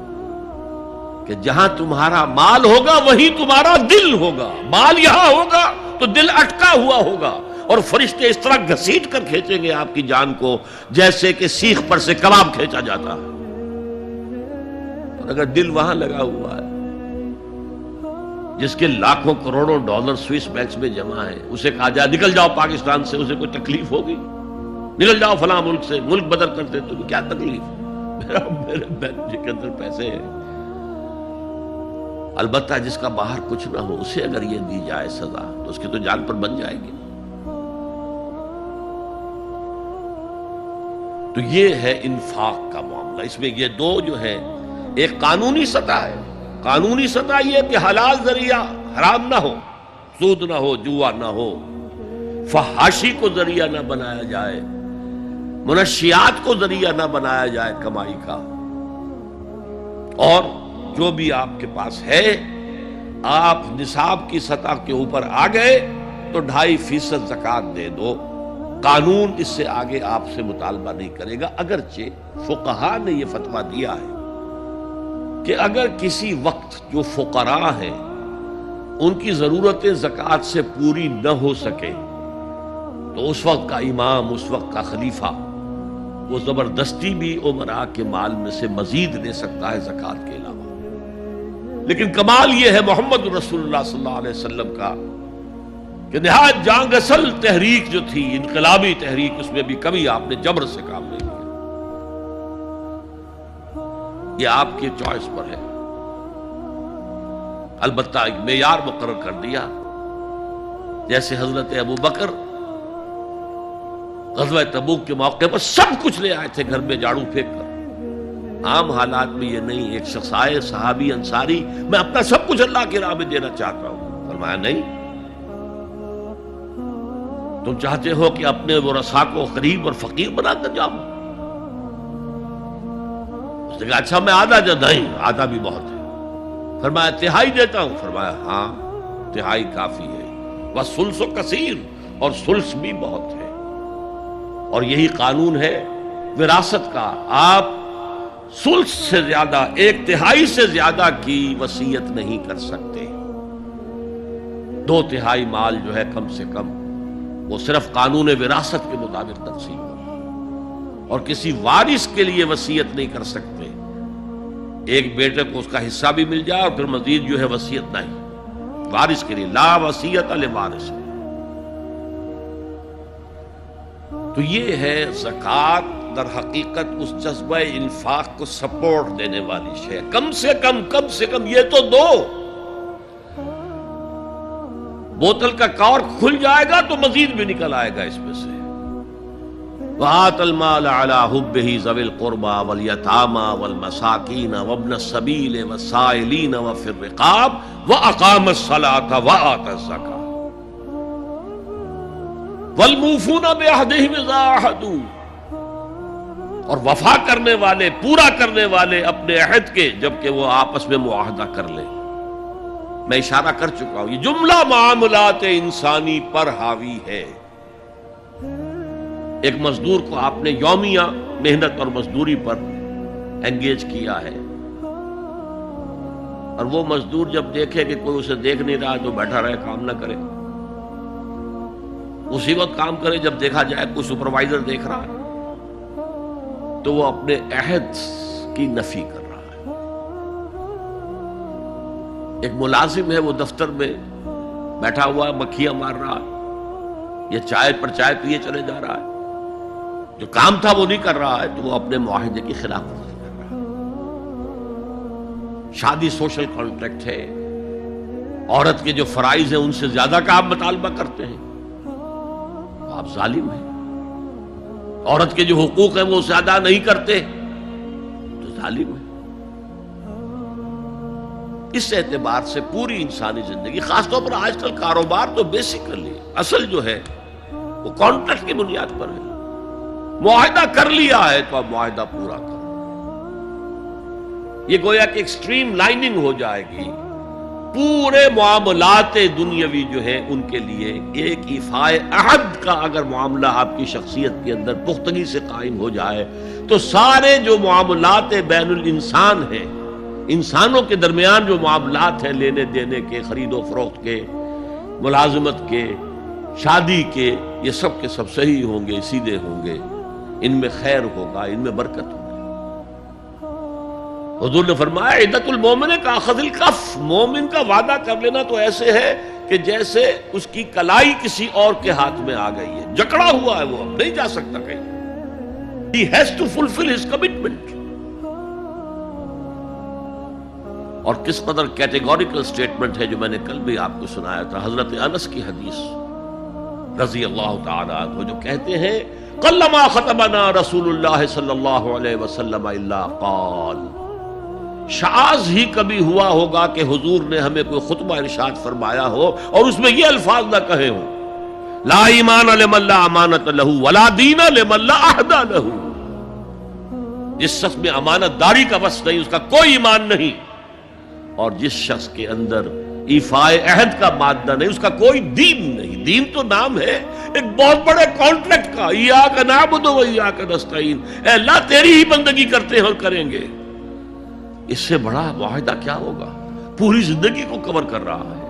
کہ جہاں تمہارا مال ہوگا وہیں تمہارا دل ہوگا۔ مال یہاں ہوگا تو دل اٹکا ہوا ہوگا، اور فرشتے اس طرح گھسیٹ کر کھینچیں گے آپ کی جان کو جیسے کہ سیخ پر سے کباب کھینچا جاتا ہے۔ اور اگر دل وہاں لگا ہوا ہے جس کے لاکھوں کروڑوں ڈالر سوئس بینکس میں جمع ہے، اسے کہا جائے نکل جاؤ پاکستان سے، اسے کوئی تکلیف ہوگی؟ نکل جاؤ فلاں ملک سے، ملک بدل کرتے تو کیا تکلیف؟ میرے بینک کے اندر پیسے ہیں۔ البتہ جس کا باہر کچھ نہ ہو اسے اگر یہ دی جائے سزا تو اس کی تو جان پر بن جائے گی۔ تو یہ ہے انفاق کا معاملہ۔ اس میں یہ دو جو ہے، ایک قانونی سطح ہے، قانونی سطح یہ کہ حلال ذریعہ حرام نہ ہو، سود نہ ہو، جوا نہ ہو، فحاشی کو ذریعہ نہ بنایا جائے، منشیات کو ذریعہ نہ بنایا جائے کمائی کا، اور جو بھی آپ کے پاس ہے آپ نصاب کی سطح کے اوپر آ گئے تو 2.5% زکوٰۃ دے دو۔ قانون اس سے آگے آپ سے مطالبہ نہیں کرے گا، اگرچہ فقہا نے یہ فتویٰ دیا ہے کہ اگر کسی وقت جو فقراء ہیں ان کی ضرورتیں زکوٰۃ سے پوری نہ ہو سکے تو اس وقت کا امام، اس وقت کا خلیفہ وہ زبردستی بھی امراء کے مال میں سے مزید دے سکتا ہے زکوٰۃ کے علاوہ۔ لیکن کمال یہ ہے محمد رسول اللہ صلی اللہ علیہ وسلم کا کہ نہایت جان اصل تحریک جو تھی، انقلابی تحریک، اس میں بھی کبھی آپ نے جبر سے کام نہیں کیا۔ یہ آپ کی چوائس پر ہے، البتہ ایک معیار مقرر کر دیا، جیسے حضرت ابو بکر غزوہ تبوک کے موقع پر سب کچھ لے آئے تھے گھر میں جھاڑو پھینک کر۔ عام حالات میں یہ نہیں، ایک شخص آئے صحابی انصاری، میں اپنا سب کچھ اللہ کی راہ میں دینا چاہتا ہوں، فرمایا نہیں، تم چاہتے ہو کہ اپنے ورثاء کو غریب اور فقیر بنا کر جاؤ؟ اس نے کہا اچھا میں آدھا نہیں، آدھا بھی بہت ہے۔ فرمایا تہائی دیتا ہوں؟ فرمایا ہاں تہائی کافی ہے، وَالثُلُثُ کثیر، اور ثلث بھی بہت ہے۔ اور یہی قانون ہے وراثت کا، آپ ثلث سے زیادہ، 1/3 سے زیادہ کی وصیت نہیں کر سکتے۔ 2/3 مال جو ہے کم سے کم وہ صرف قانون وراثت کے مطابق تقسیم ہو، اور کسی وارث کے لیے وصیت نہیں کر سکتے۔ ایک بیٹے کو اس کا حصہ بھی مل جائے اور پھر مزید جو ہے وصیت نہیں، وارث کے لیے لا وصیت لوارث۔ تو یہ ہے زکوٰۃ، در حقیقت اس جذبہ انفاق کو سپورٹ دینے والی شے۔ کم سے کم یہ تو دو، بوتل کا کارک کھل جائے گا تو مزید بھی نکل آئے گا اس میں سے۔ وَآتَ الْمَالَ عَلَىٰ حُبِّهِ ذَوِي الْقُرْبَىٰ وَالْيَتَامَىٰ وَالْمَسَاكِينَ وَابْنَ السَّبِيلِ وَالسَّائِلِينَ وَفِي الرِّقَابِ وَأَقَامَ الصَّلَاةَ وَآتَى الزَّكَاةَ وَالْمُوفُونَ بِعَهْدِهِمْ إِذَا عَاهَدُوا، اور وفا کرنے والے، پورا کرنے والے اپنے عہد کے جبکہ وہ آپس میں معاہدہ کر لیں۔ میں اشارہ کر چکا ہوں، یہ جملہ معاملات انسانی پر حاوی ہے۔ ایک مزدور کو آپ نے یومیہ محنت اور مزدوری پر انگیج کیا ہے، اور وہ مزدور جب دیکھے کہ کوئی اسے دیکھ نہیں رہا تو بیٹھا رہے، کام نہ کرے، اسی وقت کام کرے جب دیکھا جائے کوئی سپروائزر دیکھ رہا ہے تو وہ اپنے عہد کی نفی کر رہا ہے۔ ایک ملازم ہے، وہ دفتر میں بیٹھا ہوا مکھیاں مار رہا ہے، یا چائے پر چائے پیے چلے جا رہا ہے، جو کام تھا وہ نہیں کر رہا ہے، تو وہ اپنے معاہدے کی خلاف ورزی کر رہا ہے۔ شادی سوشل کانٹریکٹ ہے، عورت کے جو فرائض ہیں ان سے زیادہ کا آپ مطالبہ کرتے ہیں، آپ ظالم ہیں۔ عورت کے جو حقوق ہیں وہ زیادہ نہیں کرتے تو ظالم ہیں۔ اس اعتبار سے پوری انسانی زندگی، خاص طور پر آج کل کاروبار تو بیسیکلی اصل جو ہے وہ کانٹریکٹ کی بنیاد پر ہے۔ معاہدہ کر لیا ہے تو اب معاہدہ پورا کرو۔ یہ گویا کہ ایکسٹریم لائننگ ہو جائے گی. پورے معاملات دنیاوی جو ہیں ان کے لیے ایک ایفائے عہد کا اگر معاملہ آپ کی شخصیت کے اندر پختگی سے قائم ہو جائے تو سارے جو معاملات بین الانسان ہیں، انسانوں کے درمیان جو معاملات ہیں، لینے دینے کے، خرید و فروخت کے، ملازمت کے، شادی کے، یہ سب کے سب صحیح ہوں گے، سیدھے ہوں گے، ان میں خیر ہوگا، ان میں برکت ہوگی. حضور نے فرمایا عدت المومن کا اخذ الکف، مومن کا وعدہ کر لینا تو ایسے ہے کہ جیسے اس کی کلائی کسی اور کے ہاتھ میں آ گئی ہے، جکڑا ہوا ہے، وہ اب نہیں جا سکتا کہیں. He has to fulfill his commitment. اور کس قدر کیٹیگوریکل سٹیٹمنٹ ہے جو میں نے کل بھی آپ کو سنایا تھا، حضرت انس کی حدیث رضی اللہ تعالی عنہ جو کہتے ہیں قلما خطبنا رسول اللہ صلی اللہ علیہ وسلم الا قال، شاذ ہی کبھی ہوا ہوگا کہ حضور نے ہمیں کوئی خطبہ ارشاد فرمایا ہو اور اس میں یہ الفاظ نہ کہے ہوں، لا ایمان لمن لا امانت لہ ولا دین لمن لا عہد لہ. جس شخص میں امانت داری کا وصف نہیں، اس کا کوئی ایمان نہیں، اور جس شخص کے اندر ایفائے عہد کا مادہ نہیں، اس کا کوئی دین نہیں. دین تو نام ہے ایک بہت بڑے کانٹریکٹ کا، ایاک نعبد و ایاک نستعین، اے اللہ تیری ہی بندگی کرتے ہیں اور کریں گے. اس سے بڑا معاہدہ کیا ہوگا؟ پوری زندگی کو کور کر رہا ہے.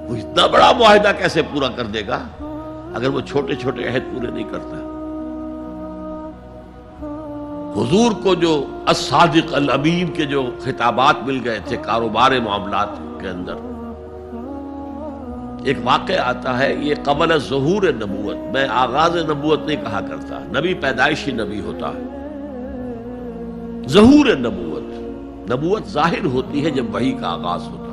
وہ اتنا بڑا معاہدہ کیسے پورا کر دے گا اگر وہ چھوٹے چھوٹے عہد پورے نہیں کرتا؟ حضور کو جو الصادق الامین کے جو خطابات مل گئے تھے کاروبار معاملات کے اندر، ایک واقعہ آتا ہے، یہ قبل ظہور نبوت، میں آغاز نبوت نہیں کہا کرتا، نبی پیدائشی نبی ہوتا ہے. ظہور نبوت، نبوت ظاہر ہوتی ہے جب وحی کا آغاز ہوتا ہے.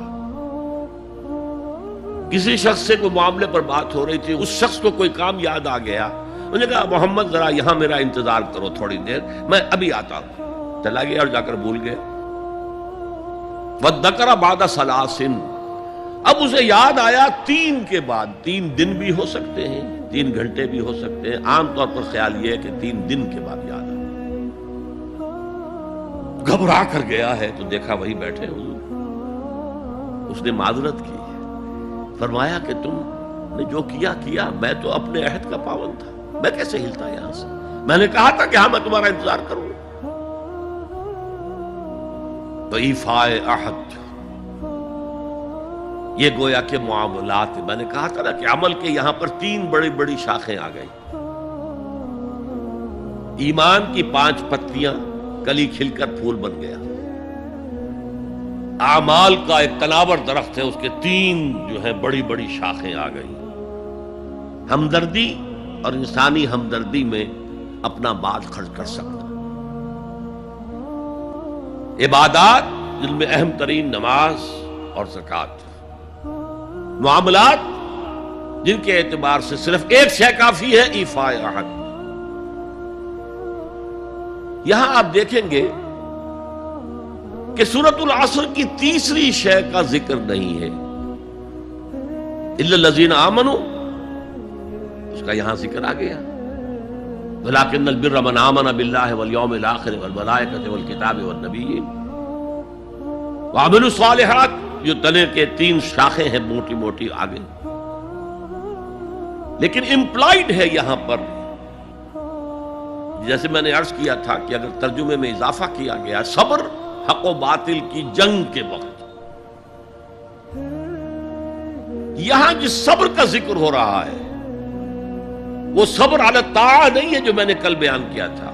کسی شخص سے کوئی معاملے پر بات ہو رہی تھی، اس شخص کو کوئی کام یاد آ گیا، انہوں نے کہا محمد ذرا یہاں میرا انتظار کرو تھوڑی دیر، میں ابھی آتا ہوں. چلا گیا اور جا کر بھول گیا. وَذَّكَرَ بَعْدَ ثَلَاثٍ، اب اسے یاد آیا 3 کے بعد. 3 دن بھی ہو سکتے ہیں، 3 گھنٹے بھی ہو سکتے ہیں، عام طور پر خیال یہ ہے کہ 3 دن کے بعد یاد آیا. گھبرا کر گیا ہے تو دیکھا وہی بیٹھے حضور. اس نے معذرت کی، فرمایا کہ تم نے جو کیا، میں تو اپنے عہد کا پابند تھا، میں کیسے ہلتا یہاں سے؟ میں نے کہا تھا کہ ہاں میں تمہارا انتظار کروں. تو ایفائے عہد، یہ گویا کہ معاملات، میں نے کہا تھا نا کہ عمل کے یہاں پر 3 بڑی بڑی شاخیں آ گئی. ایمان کی 5 پتیاں، کلی کھل کر پھول بن گیا. اعمال کا ایک کناور درخت ہے، اس کے 3 جو ہے بڑی بڑی شاخیں آ گئی. ہمدردی اور انسانی ہمدردی میں اپنا مال خرچ کر سکتا. عبادات جن میں اہم ترین نماز اور زکوٰۃ. معاملات جن کے اعتبار سے صرف ایک شے کافی ہے، ایفائے عہد. یہاں آپ دیکھیں گے کہ سورۃ العصر کی تیسری شے کا ذکر نہیں ہے، الا الذین آمنوا، اس کا یہاں ذکر آ گیا. ولکن البر من آمن باللہ والیوم الآخر والملائکۃ والکتاب والنبیین وعملوا الصالحات. جو تنے کے 3 شاخیں ہیں موٹی موٹی آگے، لیکن امپلائڈ ہے یہاں پر، جیسے میں نے عرض کیا تھا کہ اگر ترجمے میں اضافہ کیا گیا صبر حق و باطل کی جنگ کے وقت، یہاں جس صبر کا ذکر ہو رہا ہے وہ صبر علی الطاعہ نہیں ہے جو میں نے کل بیان کیا تھا،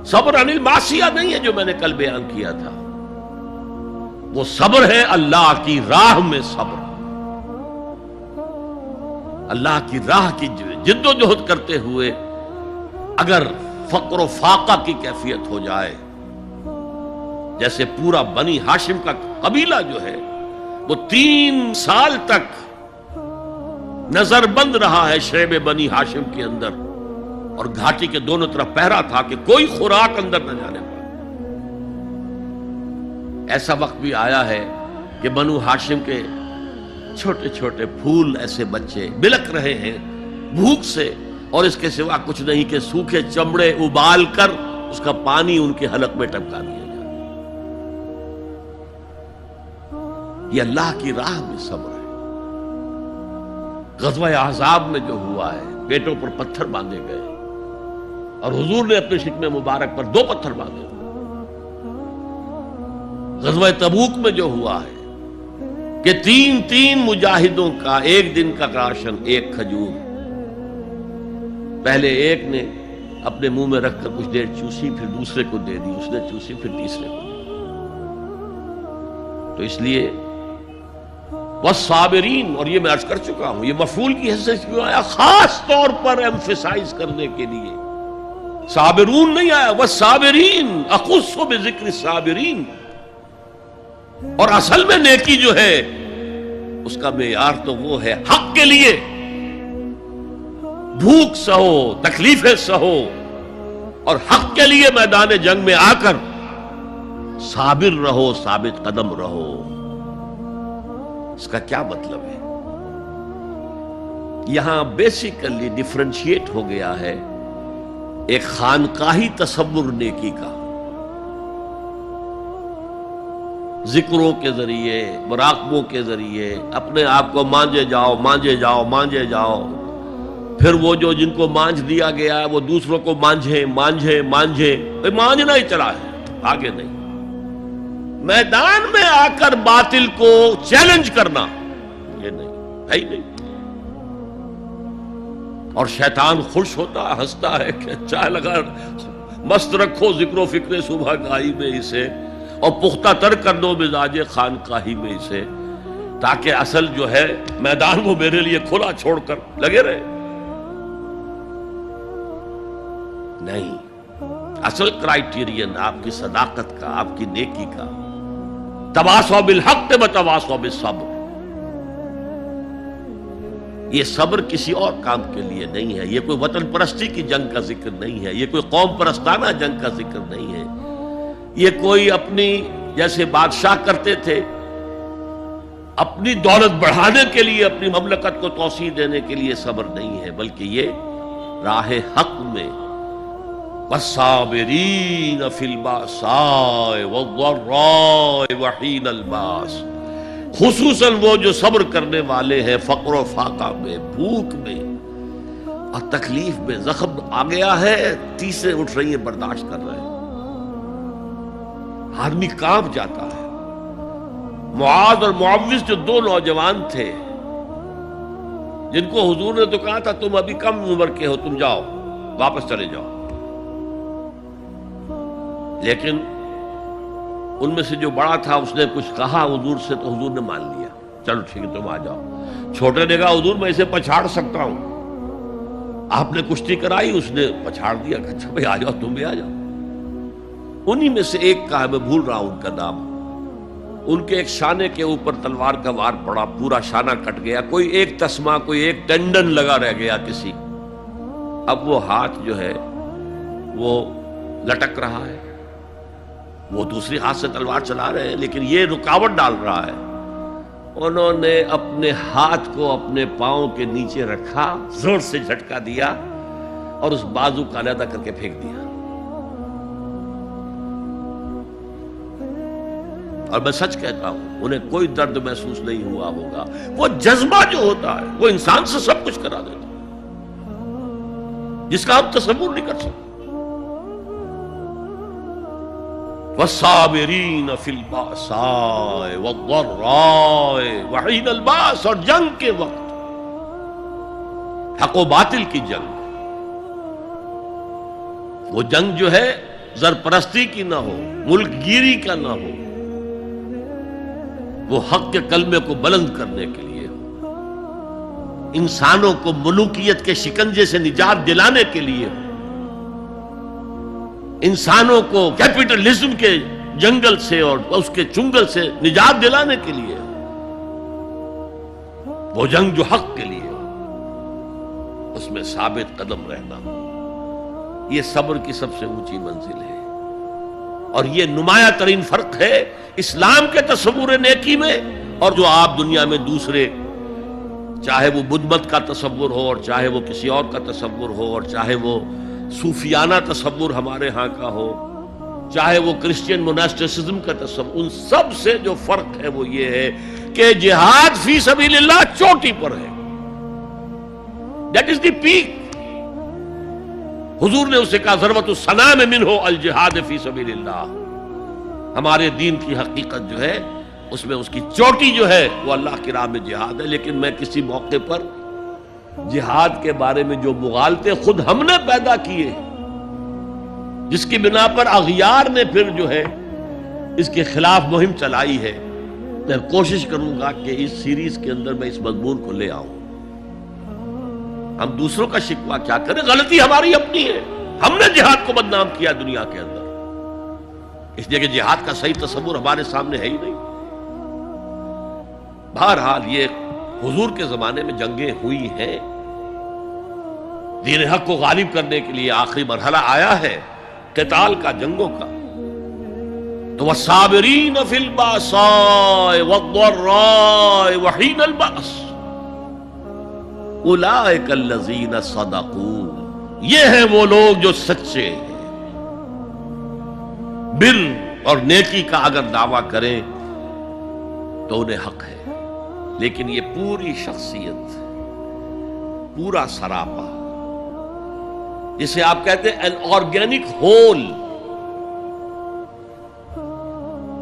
صبر عن المعصیہ نہیں ہے جو میں نے کل بیان کیا تھا. وہ صبر ہے اللہ کی راہ میں صبر، اللہ کی راہ کی جد و جہد کرتے ہوئے اگر فقر و فاقہ کی کیفیت ہو جائے، جیسے پورا بنی ہاشم کا قبیلہ جو ہے وہ 3 سال تک نظر بند رہا ہے شعب بنی ہاشم کے اندر، اور گھاٹی کے دونوں طرف پہرا تھا کہ کوئی خوراک اندر نہ جانے پائے. ایسا وقت بھی آیا ہے کہ بنو ہاشم کے چھوٹے چھوٹے پھول ایسے بچے بلک رہے ہیں بھوک سے، اور اس کے سوا کچھ نہیں کہ سوکھے چمڑے ابال کر اس کا پانی ان کے حلق میں ٹپکا دیا جائے۔ یہ اللہ کی راہ میں صبر ہے۔ غزوہ احزاب میں جو ہوا ہے، پیٹوں پر پتھر باندھے گئے اور حضور نے اپنے شکم مبارک پر 2 پتھر باندھے۔ غزوہ تبوک میں جو ہوا ہے کہ 3 مجاہدوں کا ایک دن کا راشن 1 کھجور، پہلے ایک نے اپنے منہ میں رکھ کر کچھ دیر چوسی، پھر دوسرے کو دے دی، اس نے چوسی، پھر تیسرے کو دی۔ تو اس لیے والصابرین، اور یہ میں عرض کر چکا ہوں، یہ مفعول کی حیثیت کیوں آیا؟ خاص طور پر ایمفیسائز کرنے کے لیے۔ صابرون نہیں آیا، والصابرین، اخص بذکر الصابرین۔ اور اصل میں نیکی جو ہے اس کا معیار تو وہ ہے حق کے لیے بھوک سہو، تکلیفیں سہو، اور حق کے لیے میدان جنگ میں آ کر صابر رہو، ثابت قدم رہو۔ اس کا کیا مطلب ہے؟ یہاں بیسیکلی ڈیفرنشیٹ ہو گیا ہے ایک خانقاہی تصور نیکی کا، ذکروں کے ذریعے، مراقبوں کے ذریعے اپنے آپ کو مانجے جاؤ، مانجے جاؤ، مانجے جاؤ، پھر وہ جو جن کو مانج دیا گیا ہے وہ دوسروں کو مانجھے مانجھے مانجھے، مانجنا ہی چلا ہے، آگے نہیں۔ میدان میں آ کر باطل کو چیلنج کرنا یہ نہیں ہے ہی نہیں۔ اور شیطان خوش ہوتا ہنستا ہے کہ چاہ لگا مست رکھو ذکر و فکر صبح گاہی میں اسے، اور پختہ تر کر دو مزاج خانقاہی میں اسے، تاکہ اصل جو ہے میدان وہ میرے لیے کھلا چھوڑ کر لگے رہے۔ نہیں، اصل کرائیٹیرین آپ کی صداقت کا، آپ کی نیکی کا، تواصوا بالحق وتواصوا بالصبر۔ یہ صبر کسی اور کام کے لیے نہیں ہے، یہ کوئی وطن پرستی کی جنگ کا ذکر نہیں ہے، یہ کوئی قوم پرستانہ جنگ کا ذکر نہیں ہے، یہ کوئی اپنی جیسے بادشاہ کرتے تھے اپنی دولت بڑھانے کے لیے، اپنی مملکت کو توسیع دینے کے لیے صبر نہیں ہے، بلکہ یہ راہ حق میں والصابرین فی الباساء والضراء وحین الباس، خصوصاً وہ جو صبر کرنے والے ہیں فقر و فاقہ میں، بھوک میں اور تکلیف میں۔ زخم آ گیا ہے، تیسرے اٹھ رہی ہیں، برداشت کر رہے ہیں، آدمی کانپ جاتا ہے۔ معاذ اور معوذ جو 2 نوجوان تھے جن کو حضور نے تو کہا تھا تم ابھی کم عمر کے ہو، تم جاؤ، واپس چلے جاؤ، لیکن ان میں سے جو بڑا تھا اس نے کچھ کہا حضور سے تو حضور نے مان لیا، چلو ٹھیک ہے تم آ جاؤ۔ چھوٹے نے کہا حضور میں اسے پچھاڑ سکتا ہوں، آپ نے کشتی کرائی، اس نے پچھاڑ دیا، اچھا بھائی آ جاؤ، تم بھی آ جاؤ۔ انہی میں سے ایک کا ہے، میں بھول رہا ہوں ان کا نام، ان کے ایک شانے کے اوپر تلوار کا وار پڑا، پورا شانہ کٹ گیا، کوئی ایک تسمہ، کوئی ایک ٹینڈن لگا رہ گیا کسی۔ اب وہ ہاتھ جو ہے وہ لٹک رہا ہے، وہ دوسری ہاتھ سے تلوار چلا رہے ہیں لیکن یہ رکاوٹ ڈال رہا ہے۔ انہوں نے اپنے ہاتھ کو اپنے پاؤں کے نیچے رکھا، زور سے جھٹکا دیا اور اس بازو کا علیحدہ کر کے پھینک دیا۔ اور میں سچ کہتا ہوں انہیں کوئی درد محسوس نہیں ہوا ہوگا۔ وہ جذبہ جو ہوتا ہے وہ انسان سے سب کچھ کرا دیتا ہے، جس کا ہم تصور نہیں کر سکتے۔ والصابرین فی الباساء والضراء وحین الباس، اور جنگ کے وقت، حق و باطل کی جنگ، وہ جنگ جو ہے زرپرستی کی نہ ہو، ملک گیری کا نہ ہو، وہ حق کے کلمے کو بلند کرنے کے لیے ہو، انسانوں کو ملوکیت کے شکنجے سے نجات دلانے کے لیے ہو، انسانوں کو کیپٹلزم کے جنگل سے اور اس کے چنگل سے نجات دلانے کے لیے ہو، وہ جنگ جو حق کے لیے ہو، اس میں ثابت قدم رہنا ہو۔ یہ صبر کی سب سے اونچی منزل ہے، اور یہ نمایاں ترین فرق ہے اسلام کے تصور نیکی میں اور جو آپ دنیا میں دوسرے، چاہے وہ بدھ مت کا تصور ہو اور چاہے وہ کسی اور کا تصور ہو اور چاہے وہ صوفیانہ تصور ہمارے ہاں کا ہو، چاہے وہ کرسچین موناسٹسزم کا تصور، ان سب سے جو فرق ہے وہ یہ ہے کہ جہاد فی سبیل اللہ چوٹی پر ہے، دیٹ از دی پیک۔ حضور نے اسے کہا ضرورت السنام منہ الجہاد فی سبیل اللہ۔ ہمارے دین کی حقیقت جو ہے اس میں اس کی چوٹی جو ہے وہ اللہ کی راہ میں جہاد ہے۔ لیکن میں کسی موقع پر جہاد کے بارے میں جو مغالطے خود ہم نے پیدا کیے، جس کی بنا پر اغیار نے پھر جو ہے اس کے خلاف مہم چلائی ہے، میں کوشش کروں گا کہ اس سیریز کے اندر میں اس مضمون کو لے آؤں۔ ہم دوسروں کا شکوہ کیا کریں، غلطی ہماری اپنی ہے، ہم نے جہاد کو بدنام کیا دنیا کے اندر، اس لیے کہ جہاد کا صحیح تصور ہمارے سامنے ہے ہی نہیں۔ بہرحال یہ حضور کے زمانے میں جنگیں ہوئی ہیں، دین حق کو غالب کرنے کے لیے آخری مرحلہ آیا ہے قتال کا، جنگوں کا۔ تو والصابرین فی الباساء والضراء وحین البأس اولئک الذین صدقوا، یہ ہیں وہ لوگ جو سچے ہیں، بر اور نیکی کا اگر دعویٰ کریں تو انہیں حق ہے، لیکن یہ پوری شخصیت، پورا سراپا، جسے آپ کہتے ہیں an organic whole،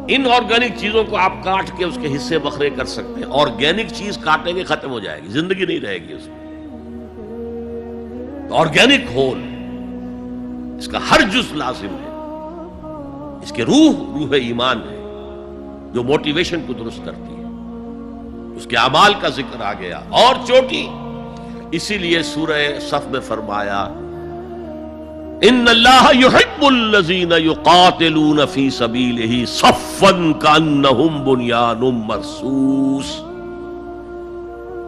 in organic چیزوں کو آپ کاٹ کے اس کے حصے بکھرے کر سکتے ہیں، آرگینک چیز کاٹیں گے ختم ہو جائے گی، زندگی نہیں رہے گی اس میں۔ آرگینک ہول، اس کا ہر جز لازم ہے، اس کے روح ایمان ہے جو موٹیویشن کو درست کرتی ہے، اس کے اعمال کا ذکر آ گیا۔ اور چوٹی اسی لیے سورہ صف میں فرمایا ان اللہ یحب الذین یقاتلون فی سبیلہ صفا کانہم بنیان مرصوص،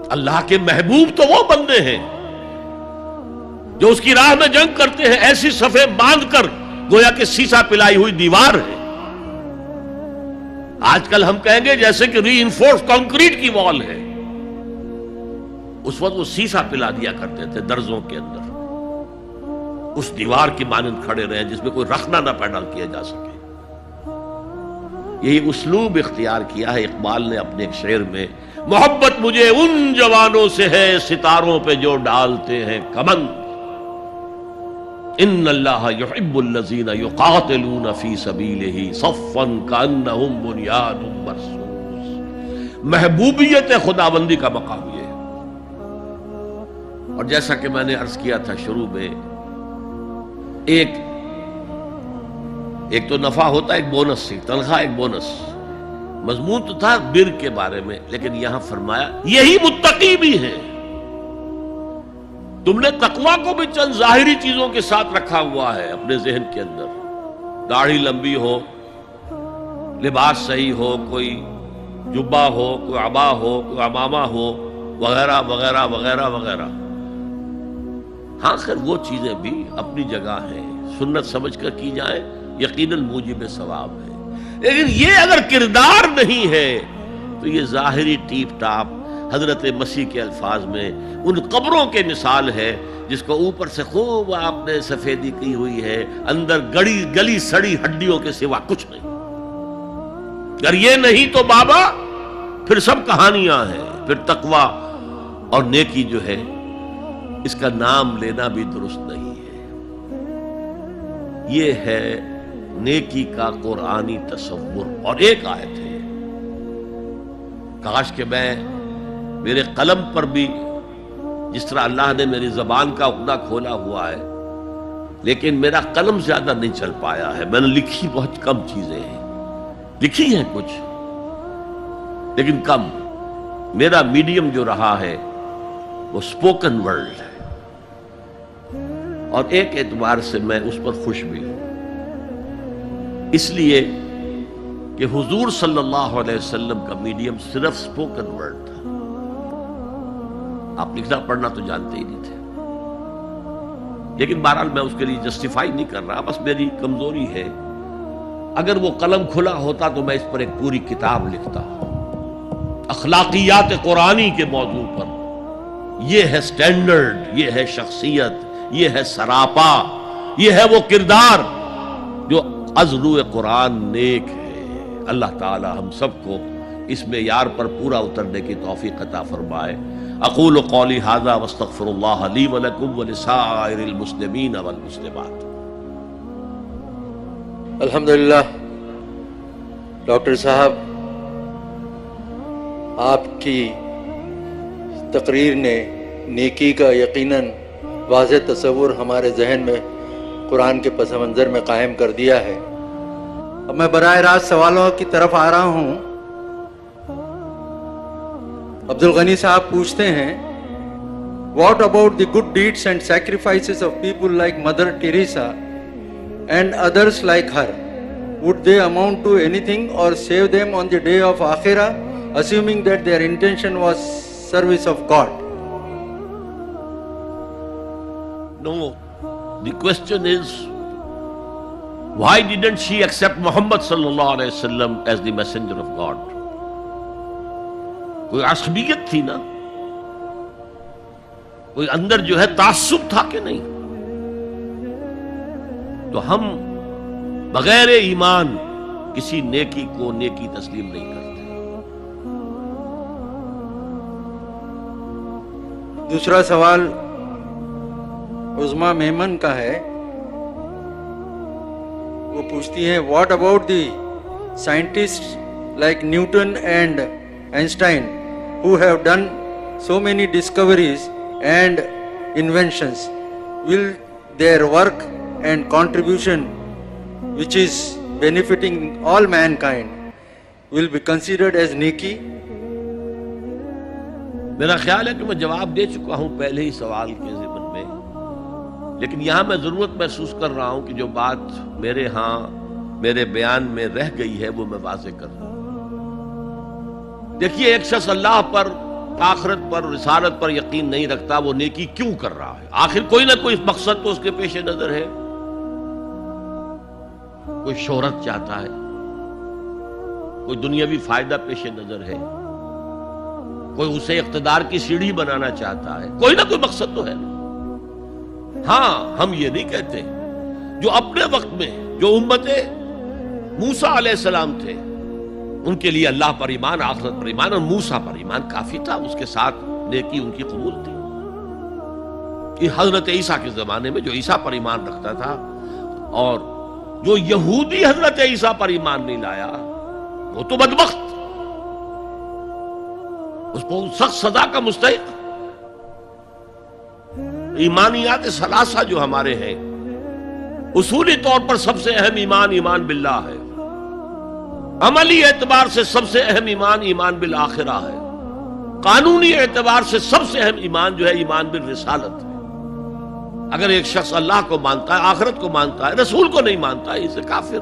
اللہ کے محبوب تو وہ بندے ہیں جو اس کی راہ میں جنگ کرتے ہیں ایسی صفیں باندھ کر گویا کہ سیسا پلائی ہوئی دیوار ہے۔ آج کل ہم کہیں گے جیسے کہ ری انفورس کنکریٹ کی وال ہے، اس وقت وہ سیسا پلا دیا کرتے تھے درزوں کے اندر، اس دیوار کی مانند کھڑے رہے جس میں کوئی رخنا نہ پیدا کیا جا سکے۔ یہی اسلوب اختیار کیا ہے اقبال نے اپنے ایک شعر میں، محبت مجھے ان جوانوں سے ہے ستاروں پہ جو ڈالتے ہیں کمند، ان اللہ یحب الذین یقاتلون فی سبیلہ صفا کانہم بنیان مرصوص۔ محبوبیت خداوندی کا مقام یہ ہے۔ اور جیسا کہ میں نے عرض کیا تھا شروع میں، ایک تو نفع ہوتا ہے، ایک بونس سی تنخواہ، ایک بونس۔ مضمون تو تھا بر کے بارے میں، لیکن یہاں فرمایا یہی متقی بھی ہیں۔ تم نے تقویٰ کو بھی چند ظاہری چیزوں کے ساتھ رکھا ہوا ہے اپنے ذہن کے اندر، داڑھی لمبی ہو، لباس صحیح ہو، کوئی جبہ ہو، کوئی عبا ہو، کوئی عمامہ ہو، وغیرہ وغیرہ وغیرہ وغیرہ۔ ہاں خیر وہ چیزیں بھی اپنی جگہ ہیں، سنت سمجھ کر کی جائیں، یقیناً موجب ثواب ہے۔ لیکن یہ اگر کردار نہیں ہے تو یہ ظاہری ٹیپ ٹاپ حضرت مسیح کے الفاظ میں ان قبروں کے مثال ہے جس کو اوپر سے خوب آپ نے سفیدی کی ہوئی ہے، اندر گلی سڑی ہڈیوں کے سوا کچھ نہیں۔ اگر یہ نہیں تو بابا پھر سب کہانیاں ہیں، پھر تقویٰ اور نیکی جو ہے اس کا نام لینا بھی درست نہیں ہے۔ یہ ہے نیکی کا قرآنی تصور۔ اور ایک آیت ہے، کاش کہ میں میرے قلم پر بھی، جس طرح اللہ نے میری زبان کا عقدہ کھولا ہوا ہے، لیکن میرا قلم زیادہ نہیں چل پایا ہے، میں نے لکھی بہت کم چیزیں ہیں، لکھی ہیں کچھ لیکن کم۔ میرا میڈیم جو رہا ہے وہ سپوکن ورڈ ہے، اور ایک اعتبار سے میں اس پر خوش بھی ہوں، اس لیے کہ حضور صلی اللہ علیہ وسلم کا میڈیم صرف سپوکن ورڈ تھا، آپ لکھنا پڑھنا تو جانتے ہی نہیں تھے۔ لیکن بہرحال میں اس کے لیے جسٹیفائی نہیں کر رہا، بس میری کمزوری ہے۔ اگر وہ قلم کھلا ہوتا تو میں اس پر ایک پوری کتاب لکھتا، اخلاقیات قرآنی کے موضوع پر۔ یہ ہے سٹینڈرڈ، یہ ہے شخصیت، یہ ہے سراپا، یہ ہے وہ کردار جو از روئے قرآن نیک ہے۔ اللہ تعالی ہم سب کو اس معیار پر پورا اترنے کی توفیق عطا فرمائے۔ اقول قولی ھذا واستغفر اللہ لی ولکم ولسائر المسلمین والمسلمات۔ الحمدللہ ڈاکٹر صاحب، آپ کی تقریر نے نیکی کا یقیناً واضح تصور ہمارے ذہن میں قرآن کے پس منظر میں قائم کر دیا ہے۔ اب میں براہ راست سوالوں کی طرف آ رہا ہوں۔ عبدالغنی صاحب پوچھتے ہیں، what about the good deeds and sacrifices of people like mother Teresa and others like Hare, would they amount to anything or save them on the day of Akhirah, assuming that their intention was service of God? No, the question is, why didn't she accept Muhammad sallallahu alaihi wasallam as the messenger of God? کوئی عصبیت تھی نا، کوئی اندر جو ہے تعصب تھا کہ نہیں؟ تو ہم بغیر ایمان کسی نیکی کو نیکی تسلیم نہیں کرتے۔ دوسرا سوال عظما میمن کا ہے، وہ پوچھتی ہیں، what about the scientist like Newton and Einstein who have done so many discoveries and inventions? Will their work and contribution, which is benefiting all mankind, will be considered as neki? میرا خیال ہے کہ میں جواب دے چکا ہوں پہلے ہی سوال کے ضمن میں، لیکن یہاں میں ضرورت محسوس کر رہا ہوں کہ جو بات میرے بیان میں رہ گئی ہے وہ میں واضح کر رہا ہوں۔ دیکھیے، ایک شخص اللہ پر، آخرت پر، رسالت پر یقین نہیں رکھتا، وہ نیکی کیوں کر رہا ہے؟ آخر کوئی نہ کوئی مقصد تو اس کے پیش نظر ہے۔ کوئی شہرت چاہتا ہے، کوئی دنیاوی فائدہ پیش نظر ہے، کوئی اسے اقتدار کی سیڑھی بنانا چاہتا ہے، کوئی نہ کوئی مقصد تو ہے۔ ہاں، ہم یہ نہیں کہتے جو اپنے وقت میں جو امت موسیٰ علیہ السلام تھے، ان کے لیے اللہ پر ایمان، آخرت پر ایمان اور موسیٰ پر ایمان کافی تھا، اس کے ساتھ نیکی ان کی قبول تھی۔ یہ حضرت عیسیٰ کے زمانے میں جو عیسیٰ پر ایمان رکھتا تھا اور جو یہودی حضرت عیسیٰ پر ایمان نہیں لایا، وہ تو بدبخت، اس کو سخت سزا کا مستحق۔ ایمانیات ثلاثہ جو ہمارے ہیں، اصولی طور پر سب سے اہم ایمان باللہ ہے، عملی اعتبار سے سب سے اہم ایمان بالآخرہ ہے، قانونی اعتبار سے سب سے اہم ایمان جو ہے ایمان بالرسالت ہے۔ اگر ایک شخص اللہ کو مانتا ہے، آخرت کو مانتا ہے، رسول کو نہیں مانتا ہے، اسے کافر